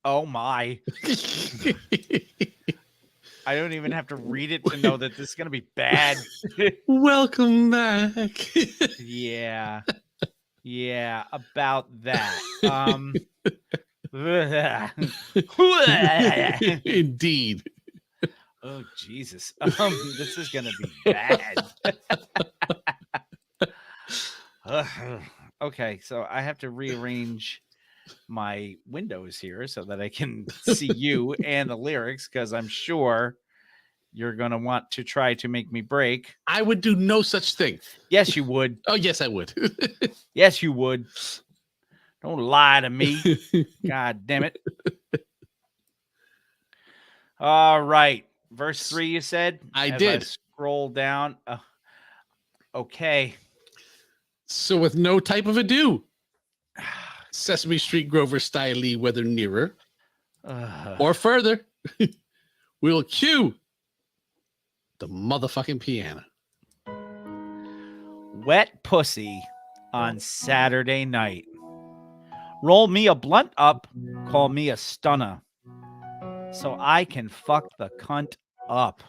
Oh my. I don't even have to read it to know that this is going to be bad. Welcome back. Yeah, about that. Indeed. Oh, Jesus. This is going to be bad. Okay, so I have to rearrange my windows here so that I can see you and the lyrics, because I'm sure you're going to want to try to make me break. I would do no such thing. Yes, you would. Oh, yes, I would. Yes, you would. Don't lie to me. God damn it. All right. Verse 3, you said? I did. Scroll down. Okay. So with no type of ado, Sesame Street Grover Style whether nearer or further, we'll cue the motherfucking piano. Wet pussy on Saturday night. Roll me a blunt up, call me a stunner, so I can fuck the cunt up.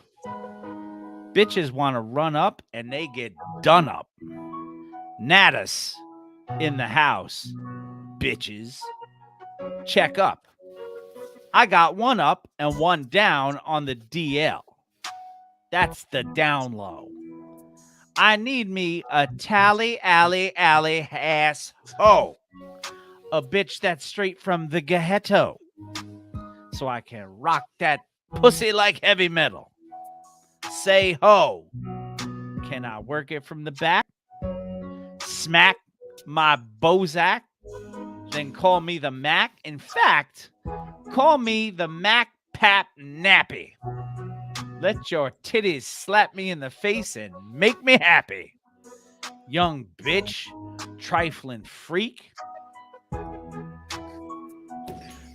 Bitches want to run up and they get done up. Natus in the house. Bitches. Check up. I got one up and one down on the DL. That's the down low. I need me a tally alley ass ho. A bitch that's straight from the ghetto. So I can rock that pussy like heavy metal. Say ho. Can I work it from the back? Smack my Bozak? Then call me the Mac. In fact, call me the Mac Pap Nappy. Let your titties slap me in the face and make me happy. Young bitch, trifling freak.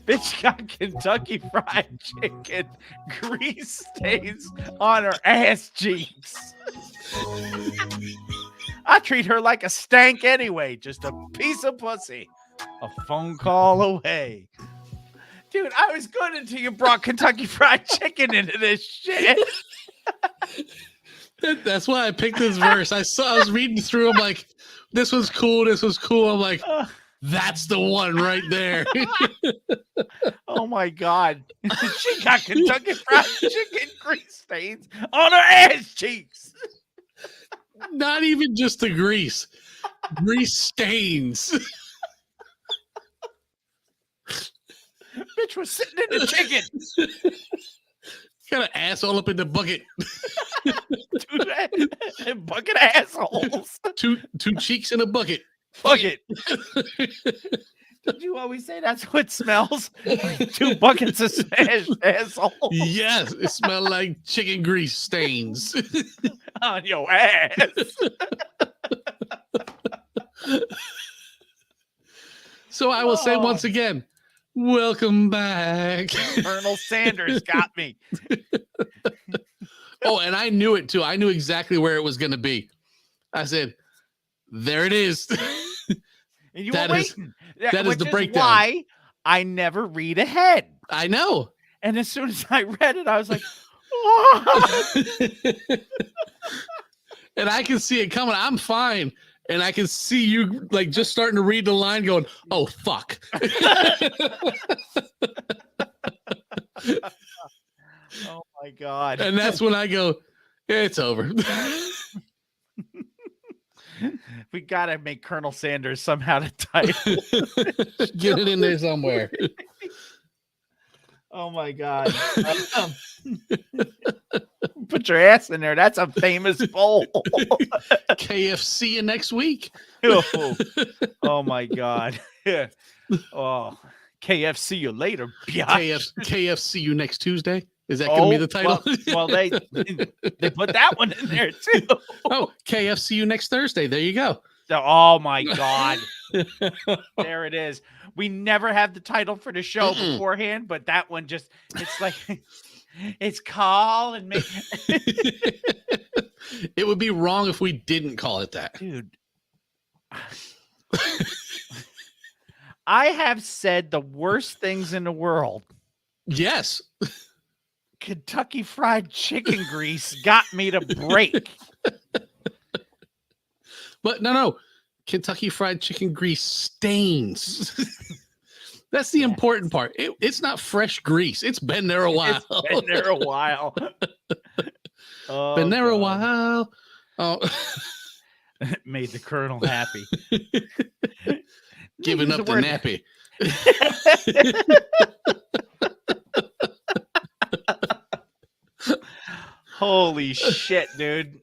Bitch got Kentucky Fried Chicken grease stains on her ass cheeks. I treat her like a stank anyway, just a piece of pussy. A phone call away. Dude, I was good until you brought Kentucky Fried Chicken into this shit. That's why I picked this verse. I was reading through. I'm like, this was cool. I'm like, that's the one right there. Oh my God. She got Kentucky Fried Chicken grease stains on her ass cheeks. Not even just the grease stains. Bitch was sitting in the chicken. Got an asshole up in the bucket. Dude, bucket assholes. Two cheeks in a bucket. Bucket. Did you always say that's what smells? 2 buckets of smashed assholes. Yes, it smelled like chicken grease stains on your ass. So I will say once again, welcome back. Colonel Sanders got me. Oh, and I knew it too. I knew exactly where it was going to be. I said, there it is. And you That were is- waiting. that is Which the breakdown. Why I never read ahead. I know. And as soon as I read it, I was like, what? And I can see it coming. I'm fine. And I can see you like just starting to read the line going, oh, fuck. Oh my God. And that's when I go, it's over. We got to make Colonel Sanders somehow the title. Get it in there somewhere. Oh my God. Put your ass in there. That's a famous bowl. KFC you next week. Oh my God. Oh, KFC you later. biatch. KFC you next Tuesday. Is that going to be the title? Well, they put that one in there too. Oh, KFC you next Thursday. There you go. Oh my God. There it is. We never have the title for the show beforehand, but that one just, it's like, it's call and make. It would be wrong if we didn't call it that. Dude. I have said the worst things in the world. Yes. Kentucky Fried Chicken grease got me to break. But no. Kentucky Fried Chicken grease stains. That's the important part. It's not fresh grease. It's been there a while. It's been there a while. Oh, been there a God. while. Oh, Made the Colonel happy. Giving up the word. nappy. Holy shit, dude.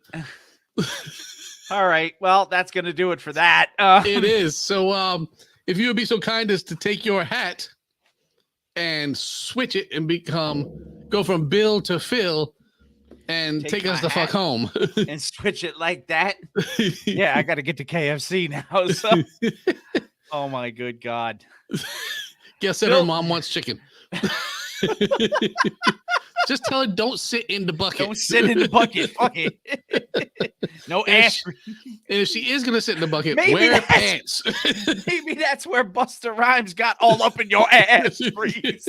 All right. Well, that's going to do it for that. It is. So if you would be so kind as to take your hat and switch it and go from Bill to Phil and take us my the fuck hat home. and switch it like that. Yeah, I got to get to KFC now. So. Oh, my good God. Guess that her mom wants chicken. Just tell her don't sit in the bucket. Don't sit in the bucket. Fuck it. No ass. And if she is going to sit in the bucket, Maybe wear that's- pants. Maybe that's where Busta Rhymes got all up in your ass. Grease.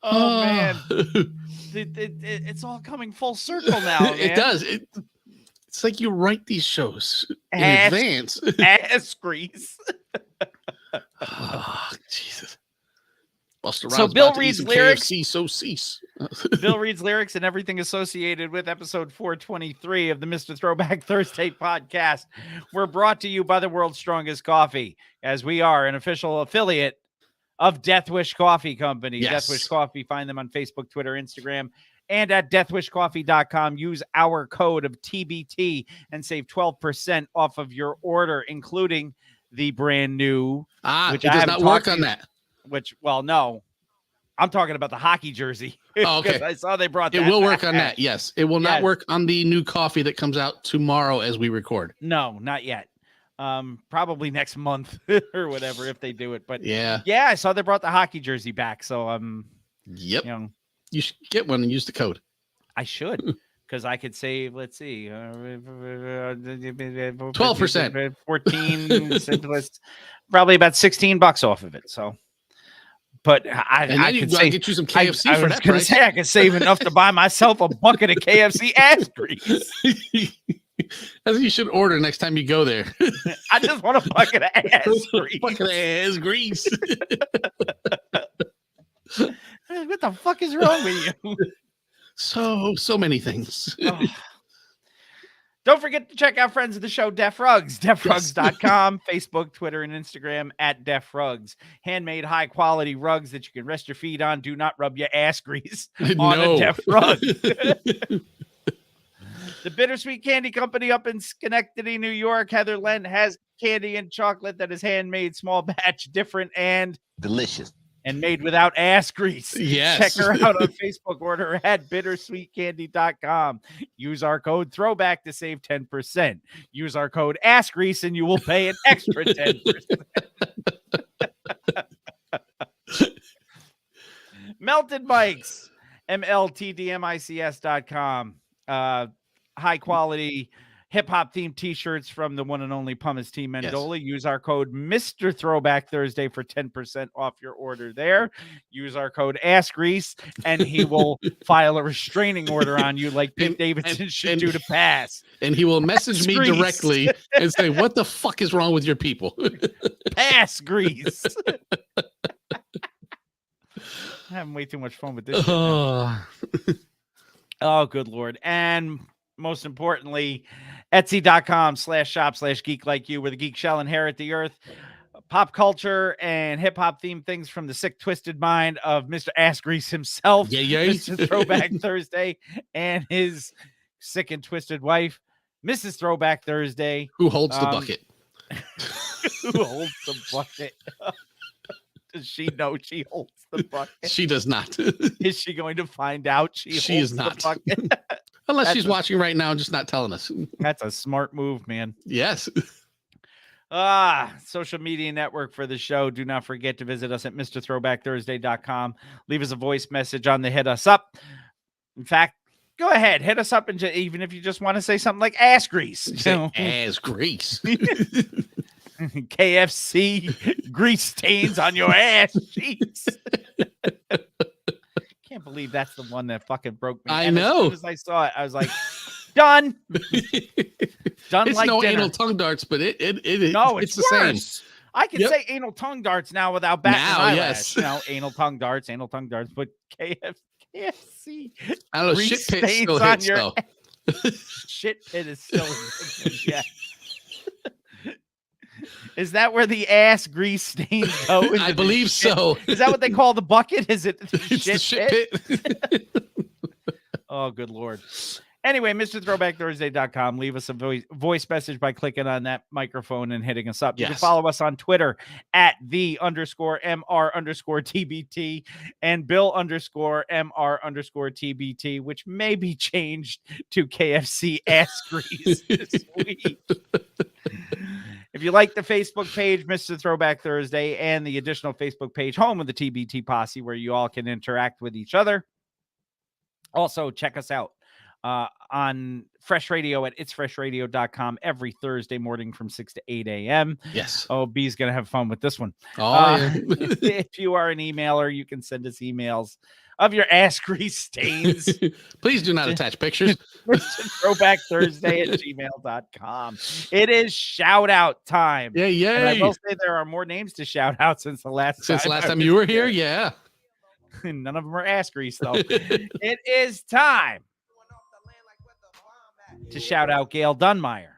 Oh, man. It's all coming full circle now, man. It does. It's like you write these shows in Ass- advance. Ass grease. Oh, Jesus. Busta So Rhymes Bill about to eat reads some lyrics. KFC, so cease. Bill reads lyrics and everything associated with episode 423 of the Mr. Throwback Thursday podcast. We're brought to you by the world's strongest coffee, as we are an official affiliate of Death Wish Coffee Company. Yes. Death Wish Coffee. Find them on Facebook, Twitter, Instagram, and at deathwishcoffee.com. Use our code of TBT and save 12% off of your order, including the brand new. It does not work on that. No. I'm talking about the hockey jersey. Oh, okay. 'Cause I saw they brought It that will work back. on that. Yes. It will not Yes. work on the new coffee that comes out tomorrow as we record. No, not yet. Probably next month or whatever if they do it. But Yeah. I saw they brought the hockey jersey back. So Yep. you know, You should get one and use the code. I should because I could save. Let's see, 12%. 14 simplest, probably about $16 off of it. So. But I And then you could gotta save, get you some I KFC for was that gonna price. say I could save enough to buy myself a bucket of KFC ass grease. That's what you should order next time you go there. I just want a bucket of ass grease. Bucket of ass grease. What the fuck is wrong with you? So many things. Oh. Don't forget to check out friends of the show, Def Rugs, defrugs.com, Facebook, Twitter, and Instagram at Def Rugs. Handmade high quality rugs that you can rest your feet on. Do not rub your ass grease on a Def Rug. The Bittersweet Candy Company up in Schenectady, New York. Heather Lent has candy and chocolate that is handmade, small batch, different, and delicious. And made without ass grease. Yes. Check her out on Facebook. Order at bittersweetcandy.com. Use our code throwback to save 10%. Use our code ass grease and you will pay an extra 10%. Melted Mics, MLTDMICS.com. High quality hip hop themed t-shirts from the one and only Pumice T. Mendola. Use our code Mr. Throwback Thursday for 10% off your order there. Use our code AskGrease, and he will file a restraining order on you like Pete Davidson should do to Pass. And he will message me Grease. directly and say, what the fuck is wrong with your people? Pass Grease. I'm having way too much fun with this shit now. Oh, good Lord. And most importantly, Etsy.com/shop/geek like you, where the geek shall inherit the earth. Pop culture and hip hop themed things from the sick, twisted mind of Mr. Ass Grease himself, Mr. Throwback Thursday, and his sick and twisted wife, Mrs. Throwback Thursday, who holds the bucket. Who holds the bucket? Does she know she holds the bucket? She does not. Is she going to find out she holds is not. the bucket? Unless she's watching right now and just not telling us. That's a smart move, man. Yes. Social media network for the show. Do not forget to visit us at MrThrowbackThursday.com. Leave us a voice message on the Hit Us Up. In fact, go ahead, hit us up, and even if you just want to say something like ass grease. Ass grease. KFC grease stains on your ass cheeks. Can't believe that's the one that fucking broke me. I And know. As soon as I saw it, I was like, done. Done It's like no dinner. anal tongue darts, but it's it's the worse. same. I can Yep. say anal tongue darts now without batting an Now, eyelash. yes. You know, anal tongue darts, but KFC. I don't know. grease Shit pit stains still on hits your though. Shit pit is still yeah. Is that where the ass grease stains go? Is I it the believe shit- so. Is that what they call the bucket? Is it the It's the shit pit. Oh, good Lord. Anyway, MrThrowbackThursday.com. Leave us a voice message by clicking on that microphone and hitting us up. You can Yes. follow us on Twitter at @the_MR_TBT and Bill_MR_TBT, which may be changed to KFC Ass Grease this week. If you like the Facebook page, Mr. Throwback Thursday, and the additional Facebook page, Home of the TBT Posse, where you all can interact with each other. Also, check us out on Fresh Radio at itsfreshradio.com every Thursday morning from 6 to 8 a.m. Yes. Oh, B's going to have fun with this one. Oh, yeah. If you are an emailer, you can send us emails of your ass grease stains. Please do not attach pictures. Throwbackthursday@gmail.com. It is shout out time. Yeah, And I yay. will say there are more names to shout out since the last Since time last I time was you were here, yeah. None of them are ass grease, though. It is time to shout out Gail Dunmeyer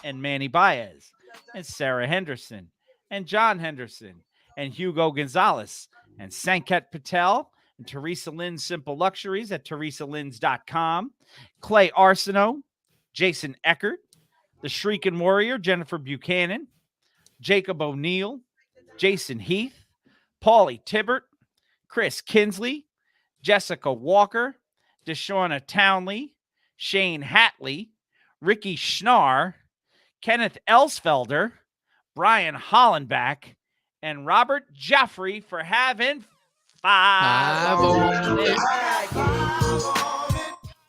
and Manny Baez and Sarah Henderson and John Henderson and Hugo Gonzalez and Sanket Patel and Teresa Lynn Simple Luxuries at teresalins.com, Clay Arsenault, Jason Eckert, the Shrieking Warrior, Jennifer Buchanan, Jacob O'Neill, Jason Heath, Paulie Tibbert, Chris Kinsley, Jessica Walker, Deshauna Townley, Shane Hatley, Ricky Schnarr, Kenneth Elsfelder, Brian Hollenbach, and Robert Jeffrey for having 5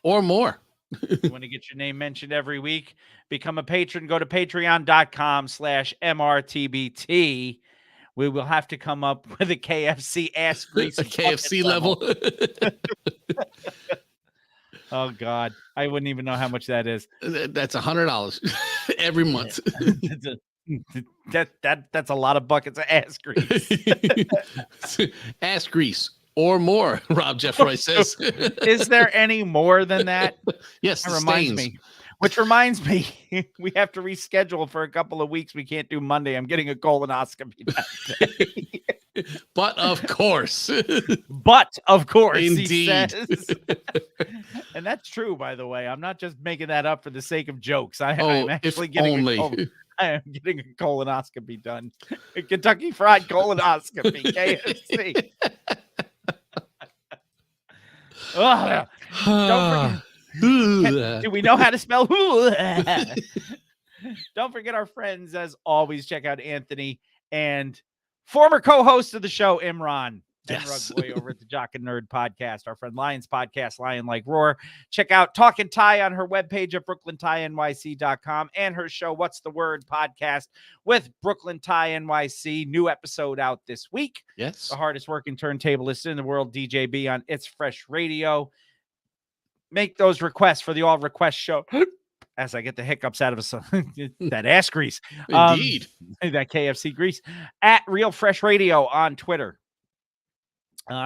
or more. You want to get your name mentioned every week? Become a patron. Go to patreon.com/MRTBT. We will have to come up with a KFC ass grease. A KFC level. Oh God, I wouldn't even know how much that is. That's $100 every month. That's a lot of buckets of ass grease. Ass grease or more, Rob Jeffroy says. Is there any more than that? Yes, That reminds me. Which reminds me, we have to reschedule for a couple of weeks. We can't do Monday. I'm getting a colonoscopy that day. But of course. But of course, Indeed. he says. And that's true, by the way. I'm not just making that up for the sake of jokes. I'm actually getting I am getting a colonoscopy done. A Kentucky Fried colonoscopy, KFC. Oh, don't forget. Do we know how to spell? Don't forget our friends, as always. Check out Anthony and former co-host of the show, Imran. and Yes. Rug Boy over at the Jock and Nerd podcast. Our friend Lion's podcast, Lion Like Roar. Check out Talkin' Ty on her webpage at brooklyntynyc.com and her show, What's the Word podcast with Brooklyn Ty NYC. New episode out this week. Yes. The hardest working turntablist in the world, DJB, on It's Fresh Radio. Make those requests for the All Request show. As I get the hiccups out of that ass grease. Indeed. That KFC grease. At Real Fresh Radio on Twitter.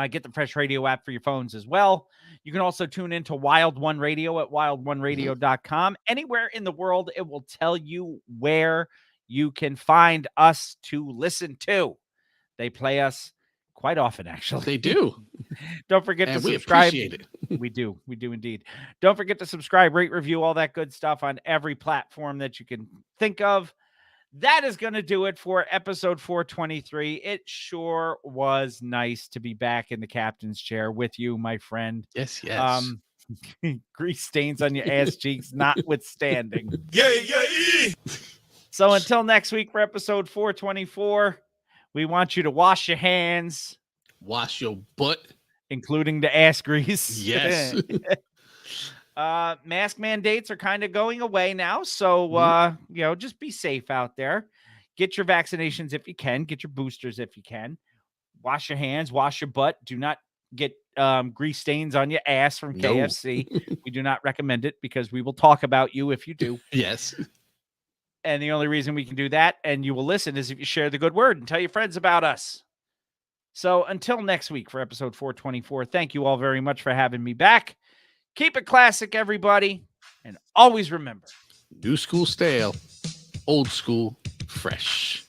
Get the Fresh Radio app for your phones as well. You can also tune into Wild One Radio at wildoneradio.com. Anywhere in the world, it will tell you where you can find us to listen to. They play us quite often, actually. They do. Don't forget And to we subscribe. appreciate it. We do indeed. Don't forget to subscribe, rate, review, all that good stuff on every platform that you can think of. That is going to do it for episode 423. It sure was nice to be back in the captain's chair with you, my friend. Yes, yes. Grease stains on your ass cheeks notwithstanding. Yeah. So until next week for episode 424, we want you to wash your hands. Wash your butt. Including the ass grease. Yes. Mask mandates are kind of going away now. So, just be safe out there. Get your vaccinations if you can. Get your boosters if you can. Wash your hands. Wash your butt. Do not get grease stains on your ass from No. KFC. We do not recommend it because we will talk about you if you do. Yes. And the only reason we can do that and you will listen is if you share the good word and tell your friends about us. So until next week for episode 424, thank you all very much for having me back. Keep it classic, everybody. And always remember, New school stale, old school fresh.